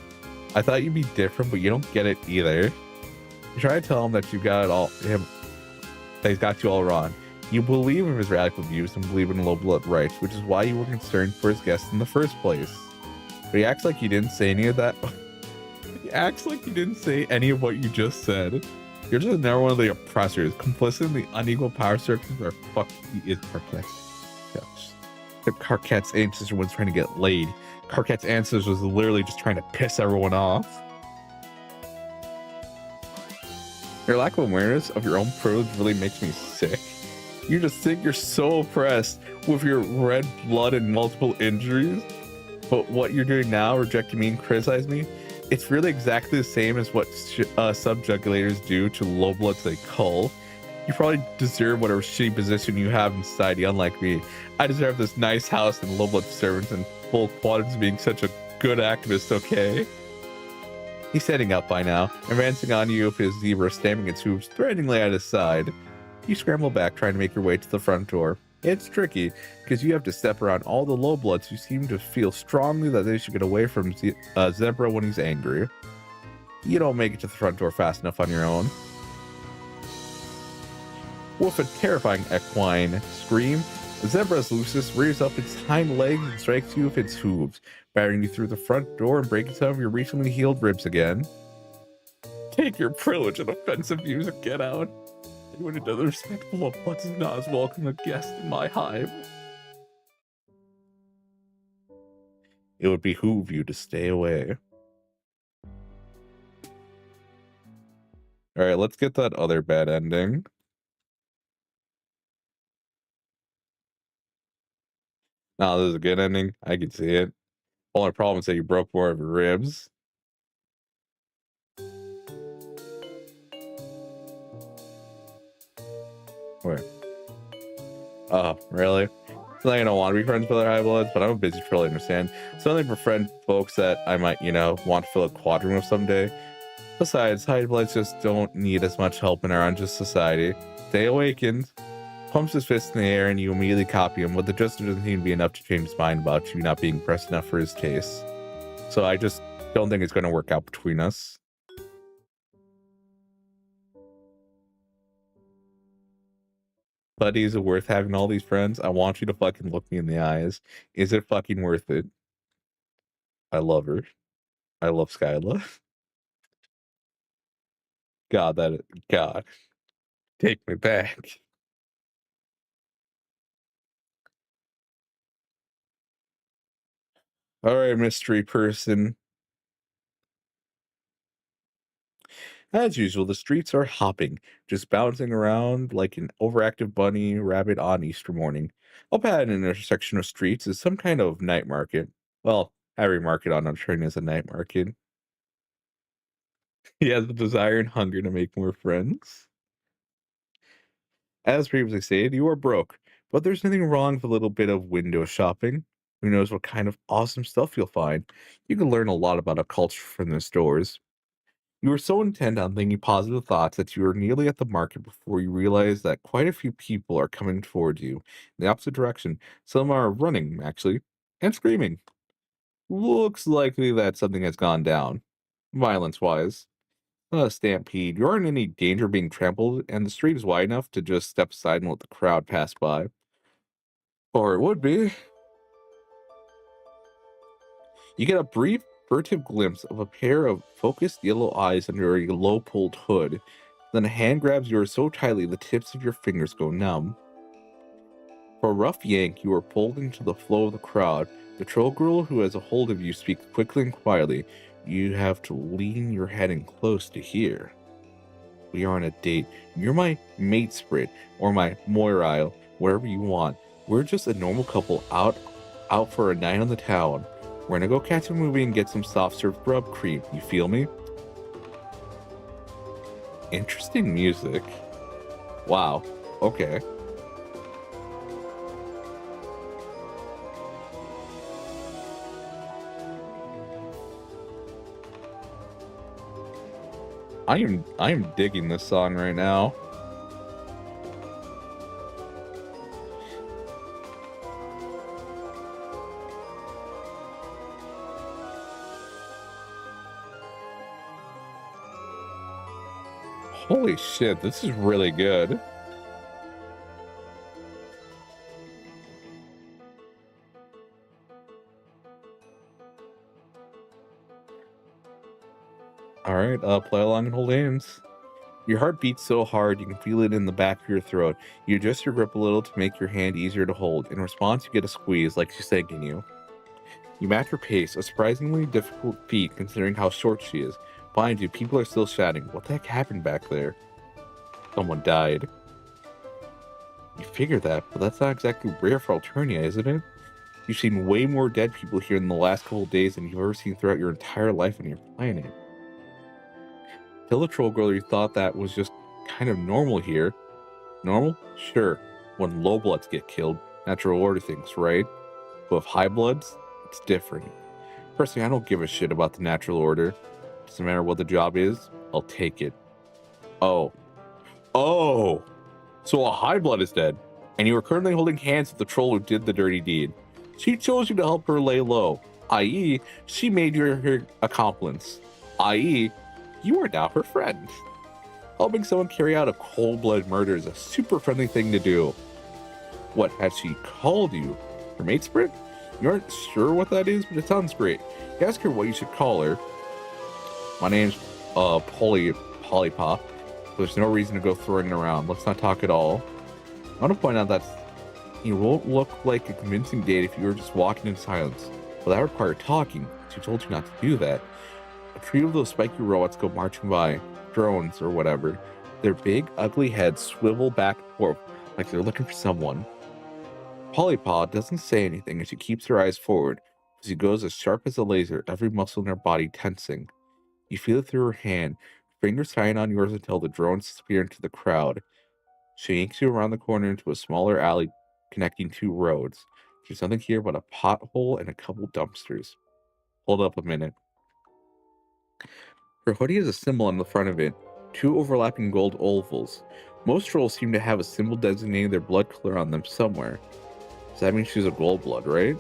I thought you'd be different, but you don't get it either. You try to tell him that you got it all that he's got you all wrong. You believe in his radical views and believe in low blood rights, which is why you were concerned for his guests in the first place. But he acts like you didn't say any of that. He acts like you didn't say any of what you just said. You're just another one of the oppressors, complicit in the unequal power structures where fuck he is Carquette. The Carquette's ancestor was trying to get laid. Carquette's ancestor was literally just trying to piss everyone off. Your lack of awareness of your own privilege really makes me sick. You just think you're so oppressed with your red blood and multiple injuries. But what you're doing now, rejecting me and criticizing me, it's really exactly the same as what subjugulators do to low bloods they cull. You probably deserve whatever shitty position you have in society, unlike me. I deserve this nice house and low blood servants and full quadrans being such a good activist, okay? He's setting up by now, advancing on you with his zebra stamping its hooves threateningly at his side. You scramble back, trying to make your way to the front door. It's tricky, because you have to step around all the low bloods who seem to feel strongly that they should get away from Zebra when he's angry. You don't make it to the front door fast enough on your own. With a terrifying equine scream, Zebra's Lucis rears up its hind legs and strikes you with its hooves, battering you through the front door and breaking some of your recently healed ribs again. Take your privilege and offensive views and get out. Anyone who doesn't respect the low bloods is not as welcome a guest in my hive. It would behoove you to stay away. Alright, let's get that other bad ending. Nah, this is a good ending. I can see it. Only problem is that you broke more of your ribs. Where? Oh, really? It's not like I don't want to be friends with other high bloods, but I'm a busy troll, I understand. It's only for friend folks that I might, want to fill a quadrant with someday. Besides, high bloods just don't need as much help in our unjust society. Stay awakened. Pumps his fist in the air and you immediately copy him, but the gesture doesn't seem to be enough to change his mind about you not being pressed enough for his taste. So I just don't think it's going to work out between us. Buddy, is it worth having all these friends? I want you to fucking look me in the eyes. Is it fucking worth it? I love her. I love Skyla. God. Take me back. All right, mystery person. As usual, the streets are hopping, just bouncing around like an overactive bunny rabbit on Easter morning. A pad in an intersection of streets is some kind of night market. Well, every market on a train is a night market. He has the desire and hunger to make more friends. As previously stated, you are broke, but there's nothing wrong with a little bit of window shopping. Who knows what kind of awesome stuff you'll find? You can learn a lot about a culture from the stores. You were so intent on thinking positive thoughts that you were nearly at the market before you realized that quite a few people are coming towards you in the opposite direction. Some are running, actually, and screaming. Looks likely that something has gone down, violence wise. A stampede. You aren't in any danger of being trampled, and the street is wide enough to just step aside and let the crowd pass by. Or it would be. You get a brief, furtive glimpse of a pair of focused yellow eyes under a low pulled hood. Then a hand grabs yours so tightly the tips of your fingers go numb. For a rough yank, you are pulled into the flow of the crowd. The troll girl who has a hold of you speaks quickly and quietly. You have to lean your head in close to hear. We are on a date. You're my mate sprit or my Moirile, wherever you want. We're just a normal couple out for a night on the town. We're gonna go catch a movie and get some soft serve grub cream. You feel me? Interesting music. Wow. Okay. I am digging this song right now. Holy shit, this is really good. All right, play along and hold hands. Your heart beats so hard you can feel it in the back of your throat. You adjust your grip a little to make your hand easier to hold. In response, you get a squeeze like she's thanking you. You match her pace, a surprisingly difficult feat considering how short she is. Behind you, people are still shouting. What the heck happened back there? Someone died. You figure that, but that's not exactly rare for Alternia, isn't it? You've seen way more dead people here in the last couple of days than you've ever seen throughout your entire life on your planet. Tell the troll girl you thought that was just kind of normal here. Normal? Sure. When low bloods get killed, natural order things, right? But with high bloods, it's different. Personally, I don't give a shit about the natural order. Doesn't matter what the job is, I'll take it. Oh. Oh! So a high blood is dead, and you are currently holding hands with the troll who did the dirty deed. She chose you to help her lay low, i.e., she made you her accomplice, i.e., you are now her friend. Helping someone carry out a cold-blooded murder is a super friendly thing to do. What has she called you? Her mate sprint? You aren't sure what that is, but it sounds great. You ask her what you should call her. My name's Polypop. There's no reason to go throwing it around. Let's not talk at all. I want to point out that you won't look like a convincing date if you were just walking in silence. Well, that required talking. She told you not to do that. A few of those spiky robots go marching by, drones or whatever. Their big, ugly heads swivel back and forth like they're looking for someone. Polypaw doesn't say anything as she keeps her eyes forward. As she goes as sharp as a laser, every muscle in her body tensing. You feel it through her hand, fingers tying on yours until the drones disappear into the crowd. She yanks you around the corner into a smaller alley connecting two roads. There's nothing here but a pothole and a couple dumpsters. Hold up a minute. Her hoodie has a symbol on the front of it, two overlapping gold ovals. Most trolls seem to have a symbol designating their blood color on them somewhere. Does that mean she's a gold blood, right?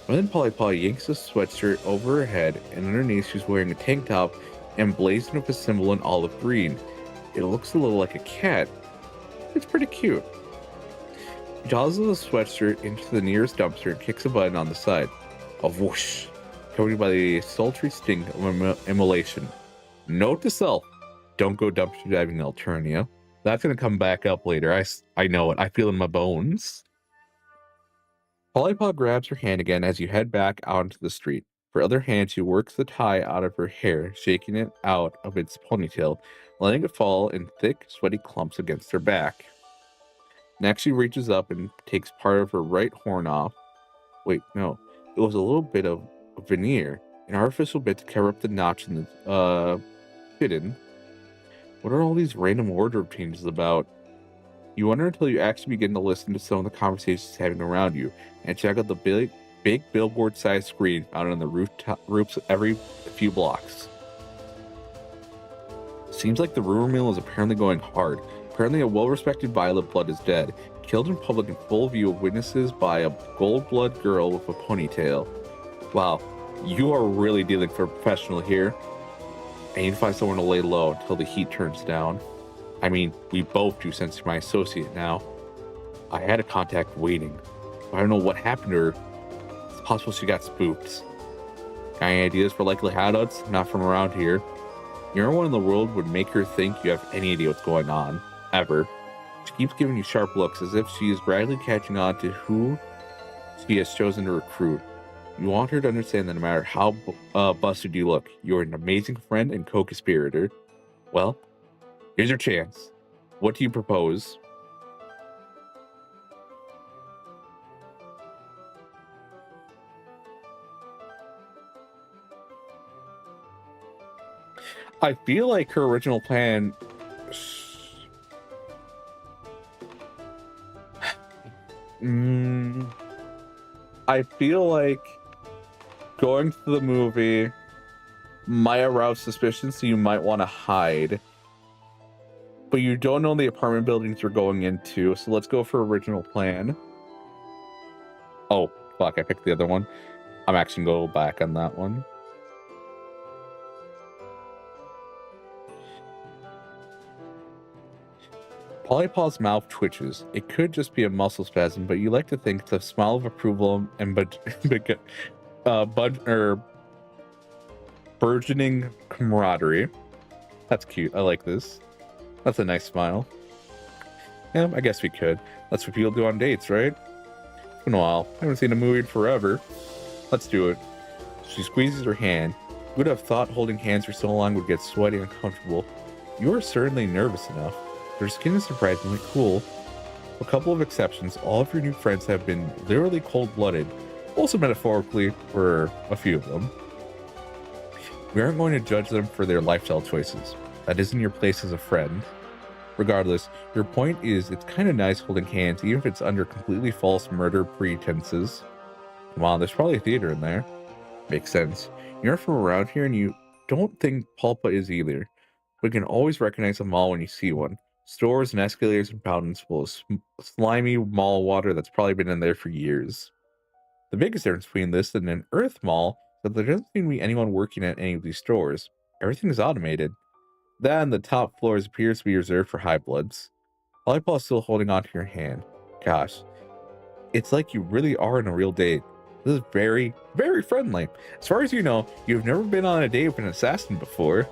And then Polly yanks a sweatshirt over her head, and underneath she's wearing a tank top emblazoned with a symbol in olive green. It looks a little like a cat. It's pretty cute. She tosses the sweatshirt into the nearest dumpster and kicks a button on the side. A whoosh, covered by the sultry stink of immolation. Note to self, don't go dumpster diving in Alternia. That's going to come back up later. I know it. I feel it in my bones. Polypod grabs her hand again as you head back out into the street. Her other hand, she works the tie out of her hair, shaking it out of its ponytail, letting it fall in thick, sweaty clumps against her back. Next, she reaches up and takes part of her right horn off. Wait, no. It was a little bit of a veneer, an artificial bit to cover up the notch in the, hidden. What are all these random wardrobe changes about? You wonder until you actually begin to listen to some of the conversations having around you, and check out the big billboard-sized screen out on the roofs every few blocks. Seems like the rumor mill is apparently going hard. Apparently a well-respected Violet Blood is dead, killed in public in full view of witnesses by a gold blood girl with a ponytail. Wow, you are really dealing for a professional here. I need to find somewhere to lay low until the heat turns down. I mean, we both do since you're my associate now. I had a contact waiting. I don't know what happened to her. It's possible she got spooked. Got any ideas for likely hideouts? Not from around here. No one in the world would make her think you have any idea what's going on. Ever. She keeps giving you sharp looks as if she is gradually catching on to who she has chosen to recruit. You want her to understand that no matter how busted you look, you're an amazing friend and co-conspirator. Well, here's your chance. What do you propose? I feel like her original plan... I feel like going to the movie might arouse suspicion, so you might want to hide. But you don't know the apartment buildings you're going into, so let's go for original plan. Oh, fuck, I picked the other one. I'm actually going to go back on that one. Polypaw's mouth twitches. It could just be a muscle spasm, but you like to think it's a smile of approval and burgeoning camaraderie. That's cute. I like this. That's a nice smile. Yeah, I guess we could. That's what people do on dates, right? It's been a while. I haven't seen a movie in forever. Let's do it. She squeezes her hand. You would have thought holding hands for so long would get sweaty and uncomfortable. You are certainly nervous enough. Her skin is surprisingly cool. A couple of exceptions, all of your new friends have been literally cold-blooded, also metaphorically for a few of them. We aren't going to judge them for their lifestyle choices. That isn't your place as a friend. Regardless, your point is it's kind of nice holding hands, even if it's under completely false murder pretenses. Wow, there's probably a theater in there. Makes sense. You're from around here and you don't think Pulpa is either. But you can always recognize a mall when you see one. Stores and escalators and fountains full of slimy mall water that's probably been in there for years. The biggest difference between this and an Earth mall is that there doesn't seem to be anyone working at any of these stores. Everything is automated. That and the top floors appears to be reserved for high bloods. Polypaw is still holding onto your hand. Gosh, it's like you really are on a real date. This is very, very friendly. As far as you know, you've never been on a date with an assassin before.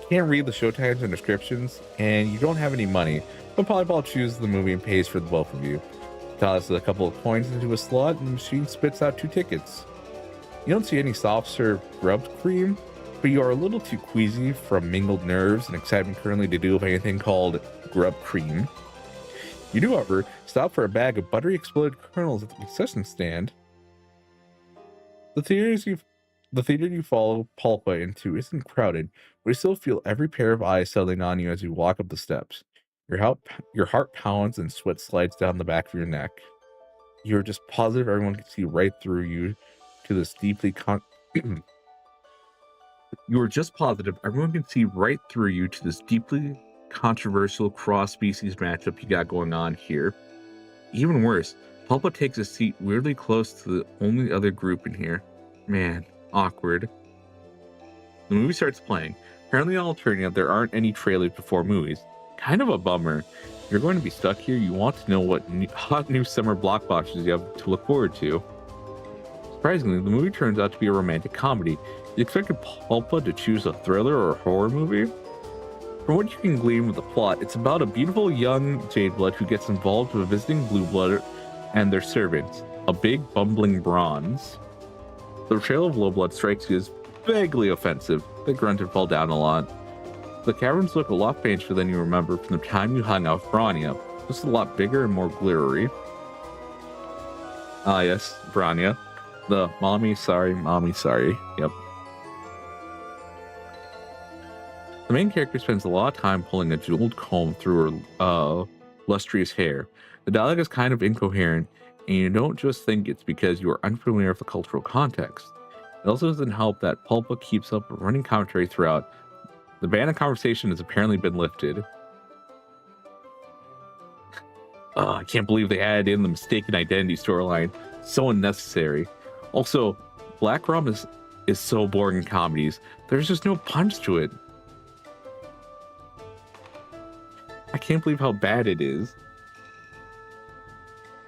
Can't read the showtimes and descriptions, and you don't have any money, but Polyball chooses the movie and pays for the both of you. Tosses a couple of coins into a slot, and the machine spits out 2 tickets. You don't see any soft serve grubbed cream, but you are a little too queasy from mingled nerves and excitement currently to do with anything called grub cream. You do, however, stop for a bag of buttery exploded kernels at the concession stand. The theater you follow Pulpa into isn't crowded, but you still feel every pair of eyes settling on you as you walk up the steps. Your heart pounds and sweat slides down the back of your neck. You're just positive everyone can see right through you to this deeply You are just positive everyone can see right through you to this deeply controversial cross-species matchup you got going on here. Even worse, Pulpa takes a seat weirdly close to the only other group in here. Man, awkward. The movie starts playing. Apparently on Alternia, there aren't any trailers before movies. Kind of a bummer. If you're going to be stuck here, you want to know what hot new summer blockbusters you have to look forward to. Surprisingly, the movie turns out to be a romantic comedy. You expected Pulpa to choose a thriller or a horror movie? From what you can glean with the plot, it's about a beautiful young Jadeblood who gets involved with a visiting Blueblood and their servants, a big bumbling bronze. The portrayal of Lowblood strikes you as vaguely offensive. They grunt and fall down a lot. The caverns look a lot fainter than you remember from the time you hung out with Brania. Just a lot bigger and more glittery. Ah, yes, Branya. The mommy sorry. Yep. The main character spends a lot of time pulling a jeweled comb through her lustrous hair. The dialogue is kind of incoherent, and you don't just think it's because you are unfamiliar with the cultural context. It also doesn't help that Pulpa keeps up a running commentary throughout. The ban of conversation has apparently been lifted. I can't believe they added in the mistaken identity storyline. So unnecessary. Also, Black Rum is so boring in comedies. There's just no punch to it. I can't believe how bad it is.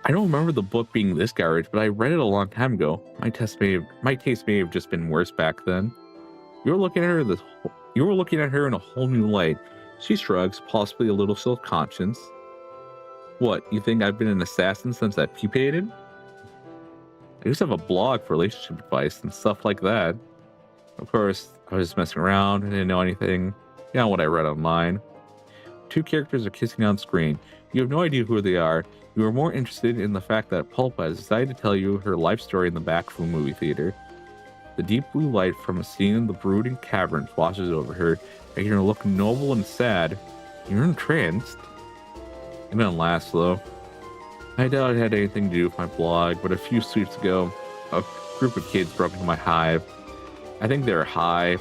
I don't remember the book being this garbage, but I read it a long time ago. My taste may have just been worse back then. You were looking at her in a whole new light. She shrugs, possibly a little self-conscious. What, you think I've been an assassin since I pupated? I used to have a blog for relationship advice and stuff like that. Of course, I was just messing around. I didn't know anything beyond what I read online. Two characters are kissing on screen. You have no idea who they are. You are more interested in the fact that Pulpa has decided to tell you her life story in the back of a movie theater. The deep blue light from a scene in the brooding cavern washes over her, making her look noble and sad. You're entranced. It didn't last, though. I doubt it had anything to do with my blog, but a few sweeps ago, a group of kids broke into my hive. I think they were high,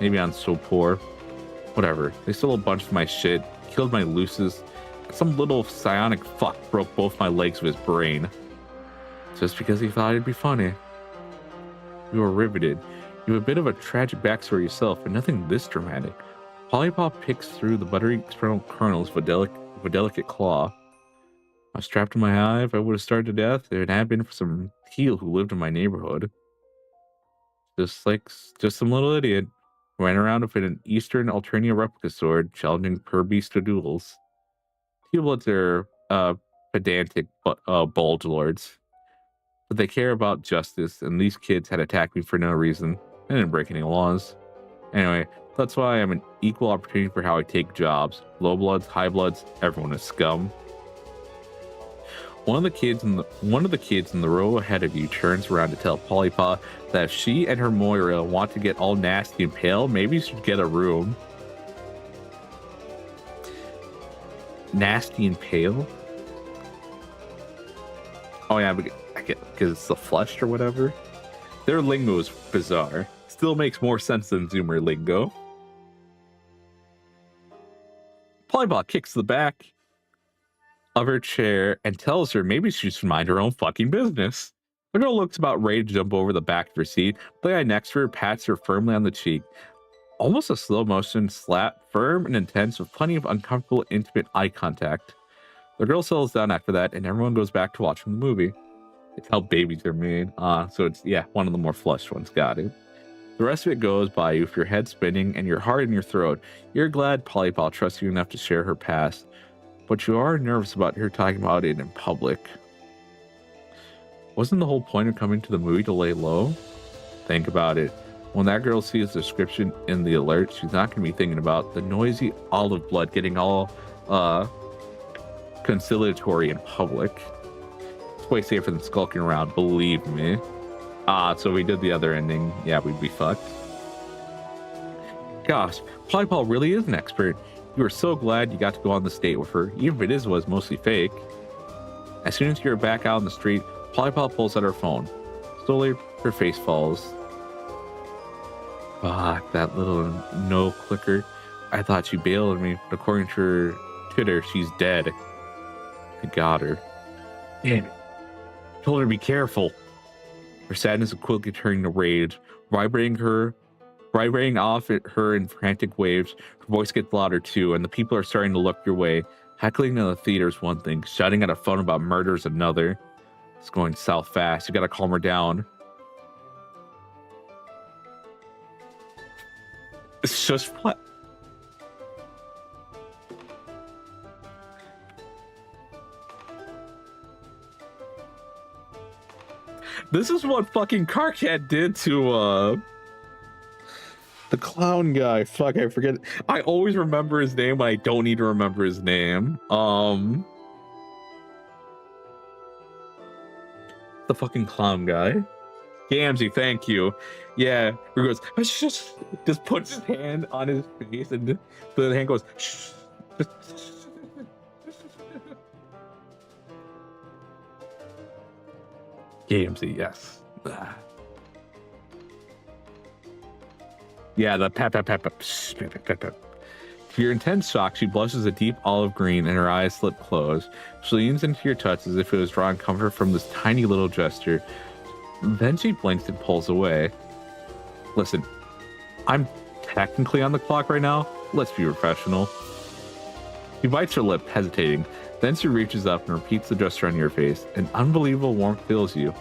maybe on so poor. Whatever, they stole a bunch of my shit, killed my luces, and some little psionic fuck broke both my legs of his brain. Just because he thought it'd be funny. You were riveted. You have a bit of a tragic backstory yourself, but nothing this dramatic. Polypop picks through the buttery external kernels with a delicate claw. I was trapped in my hive. I would have starved to death if it had been for some heel who lived in my neighborhood. Just some little idiot who ran around with an Eastern Alternia replica sword, challenging per beast to duels. Teal-bloods are pedantic bulge lords, but they care about justice, and these kids had attacked me for no reason. I didn't break any laws. Anyway, that's why I'm an equal opportunity for how I take jobs. Low bloods, high bloods, everyone is scum. One of the kids in the row ahead of you turns around to tell Polypa that if she and her Moira want to get all nasty and pale, maybe you should get a room. Nasty and pale? Oh yeah, I get because it's the flushed or whatever. Their lingo is bizarre. Still makes more sense than Zoomer lingo. Polybot kicks the back of her chair and tells her maybe she should mind her own fucking business. The girl looks about ready to jump over the back of her seat. The guy next to her pats her firmly on the cheek. Almost a slow motion slap, firm and intense with plenty of uncomfortable, intimate eye contact. The girl settles down after that and everyone goes back to watching the movie. It's how babies are made. So it's, yeah, one of the more flushed ones. Got it. The rest of it goes by you with your head spinning and your heart in your throat. You're glad Polypal trusts you enough to share her past, but you are nervous about her talking about it in public. Wasn't the whole point of coming to the movie to lay low? Think about it. When that girl sees the description in the alert, she's not going to be thinking about the noisy olive blood getting all conciliatory in public. It's way safer than skulking around, believe me. So we did the other ending. Yeah, we'd be fucked. Gosh, Polypal really is an expert. You were so glad you got to go on this date with her, even if it was mostly fake. As soon as you're back out on the street, Polypal pulls out her phone. Slowly, her face falls. Fuck, that little no clicker. I thought she bailed on me, but according to her Twitter, she's dead. I got her. Damn it. I told her to be careful. Her sadness is quickly turning to rage, vibrating off at her in frantic waves. Her voice gets louder too, and the people are starting to look your way. Heckling in the theater is one thing, shouting at a phone about murder is another. It's going south fast. You gotta calm her down. It's just flat. This is what fucking Carcat did to the clown guy. Fuck, I forget. I always remember his name, but I don't need to remember his name. The fucking clown guy. Gamzee, thank you. Yeah, he goes, just puts his hand on his face, and the hand goes, shh. Gamzee, yes. Yeah, the pat, pat, pat, pat, psh, pat, pat, pat, pat. To your intense shock, she blushes a deep olive green and her eyes slip closed. She leans into your touch as if it was drawing comfort from this tiny little gesture. Then she blinks and pulls away. Listen, I'm technically on the clock right now. Let's be professional. She bites her lip, hesitating. Then she reaches up and repeats the gesture on your face. An unbelievable warmth fills you.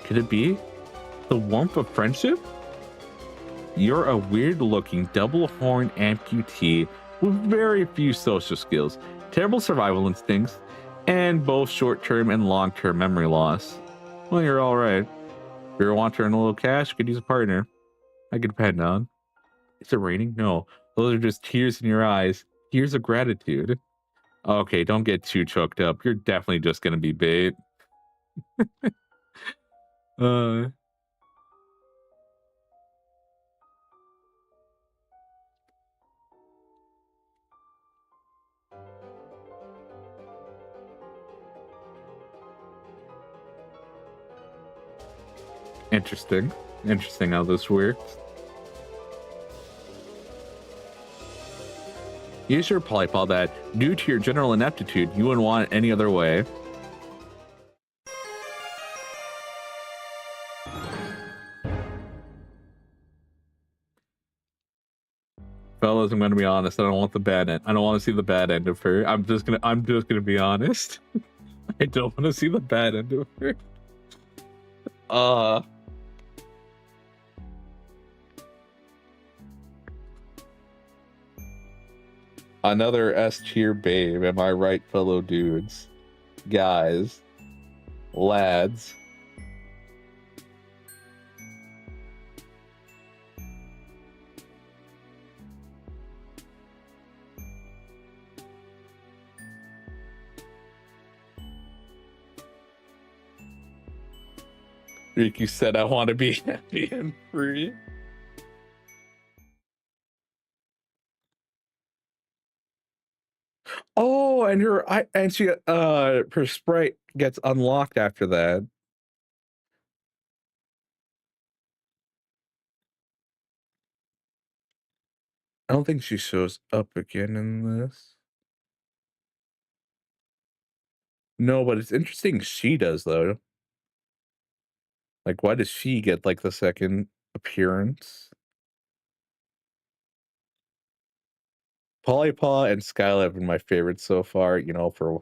Could it be the warmth of friendship? You're a weird-looking double-horned amputee with very few social skills, terrible survival instincts, and both short-term and long-term memory loss. Well, you're all right. If you ever want to earn a little cash, you could use a partner I could depend on. Is it raining? No. Those are just tears in your eyes. Tears of gratitude. Okay, don't get too choked up. You're definitely just gonna be bait. uh... Interesting. Interesting how this works. You sure Playboi that, due to your general ineptitude, you wouldn't want it any other way. Fellas, I'm gonna be honest. I don't want the bad end. I don't want to see the bad end of her. I'm just gonna be honest. I don't want to see the bad end of her. Another S tier babe, am I right, fellow dudes? Guys. Lads. Riku said, I want to be happy and free. Oh, and her sprite gets unlocked after that. I don't think she shows up again in this. No, but it's interesting she does, though. Like, why does she get, like, the second appearance? Polypaw and Skyla have been my favorites so far, you know, for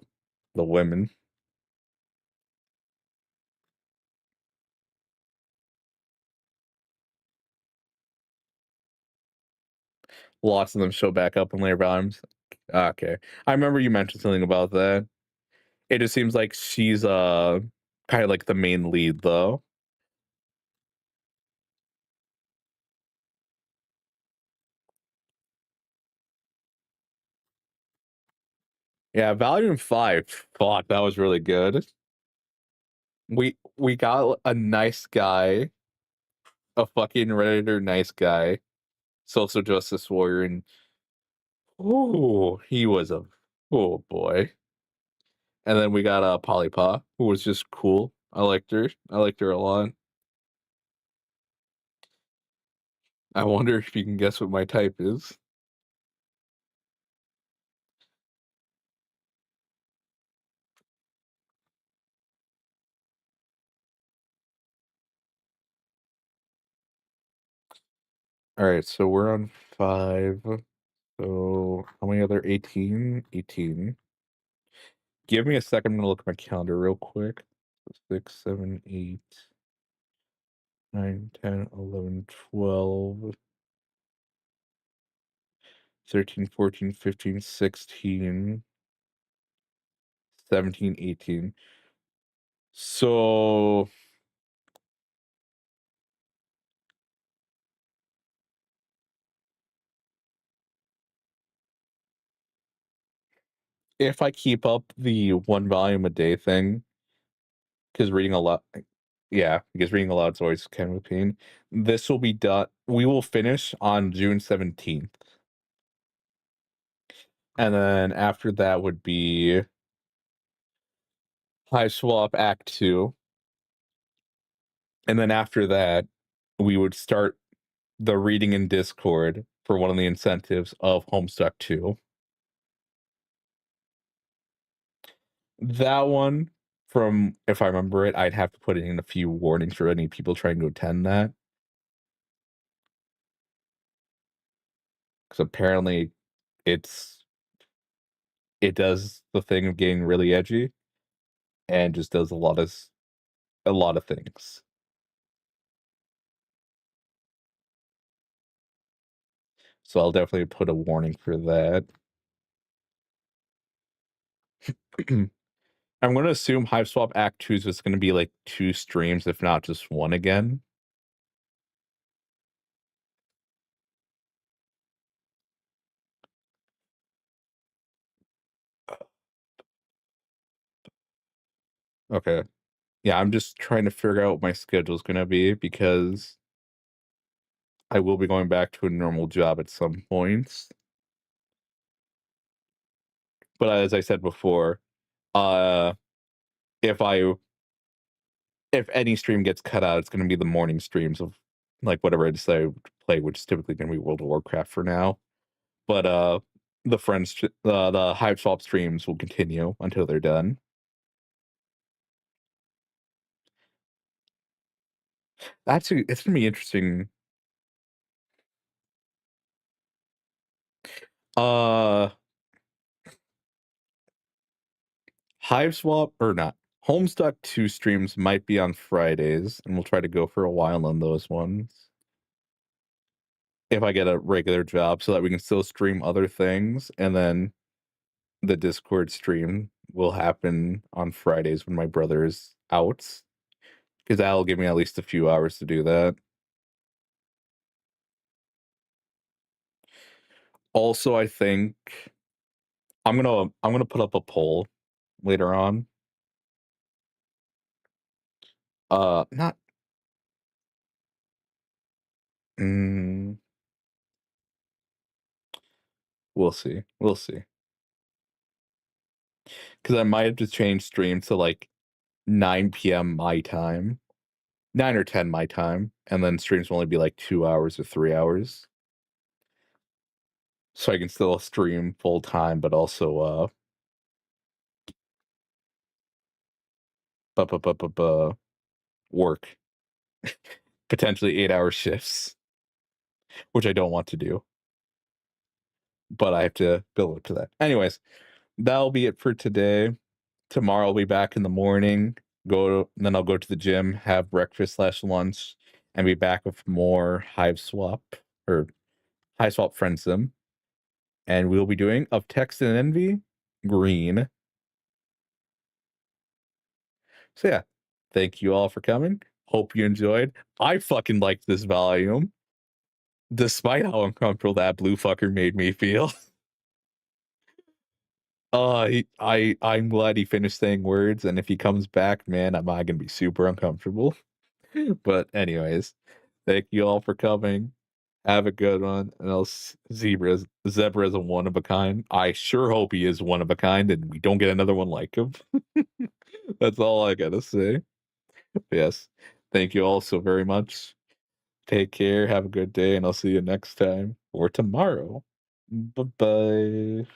the women. Lots of them show back up in later volumes. Okay. I remember you mentioned something about that. It just seems like she's, kind of like the main lead, though. Yeah, Volume 5, fuck, that was really good. We got a nice guy, a fucking Redditor nice guy, social justice warrior, and ooh, he was a oh boy. And then we got Polypaw, who was just cool. I liked her. I liked her a lot. I wonder if you can guess what my type is. All right, so we're on 5. So how many other 18? 18. Give me a second. I'm gonna look at my calendar real quick. 6, 7, 8, 9, 10, 11, 12, 13, 14, 15, 16, 17, 18. So if I keep up the one volume a day thing, because reading a lot, Yeah, because reading aloud is always kind of a pain. This will be done. We will finish on June 17th. And then after that would be Hiveswap Act 2. And then after that, we would start the reading in Discord for one of the incentives of Homestuck 2. That one, from if I remember it, I'd have to put in a few warnings for any people trying to attend that. Because apparently it does the thing of getting really edgy and just does a lot of things. So I'll definitely put a warning for that. I'm gonna assume Hiveswap Act 2 is just gonna be like 2 streams, if not just 1 again. Okay. Yeah, I'm just trying to figure out what my schedule's gonna be because I will be going back to a normal job at some point. But as I said before, uh, if I if any stream gets cut out, it's gonna be the morning streams of, like, whatever I decide to play, which is typically gonna be World of Warcraft for now. But, the Hiveswap streams will continue until they're done. Actually, it's gonna be interesting. Uh, Hiveswap or not, Homestuck 2 streams might be on Fridays, and we'll try to go for a while on those ones. If I get a regular job so that we can still stream other things, and then the Discord stream will happen on Fridays when my brother is out, because that'll give me at least a few hours to do that. Also, I think I'm gonna put up a poll later on. Not mm, we'll see. We'll see. Because I might have to change stream to like 9 p.m. my time, 9 or 10 my time, and then streams will only be like 2 hours or 3 hours. So I can still stream full time, but also work potentially 8 hour shifts, which I don't want to do, but I have to build up to that. Anyways, that'll be it for today. Tomorrow I'll be back in the morning. Then I'll go to the gym, have breakfast slash lunch, and be back with more or Hiveswap Friendsim. And we'll be doing Of Text and Envy Green. So yeah, thank you all for coming. Hope you enjoyed. I fucking liked this volume, despite how uncomfortable that blue fucker made me feel. I'm glad he finished saying words, and if he comes back, man, am I gonna be super uncomfortable? But anyways, thank you all for coming. Have a good one. And Zebra is a one of a kind. I sure hope he is one of a kind, and we don't get another one like him. That's all I gotta say. Yes. Thank you all so very much. Take care. Have a good day, and I'll see you next time or tomorrow. Bye bye.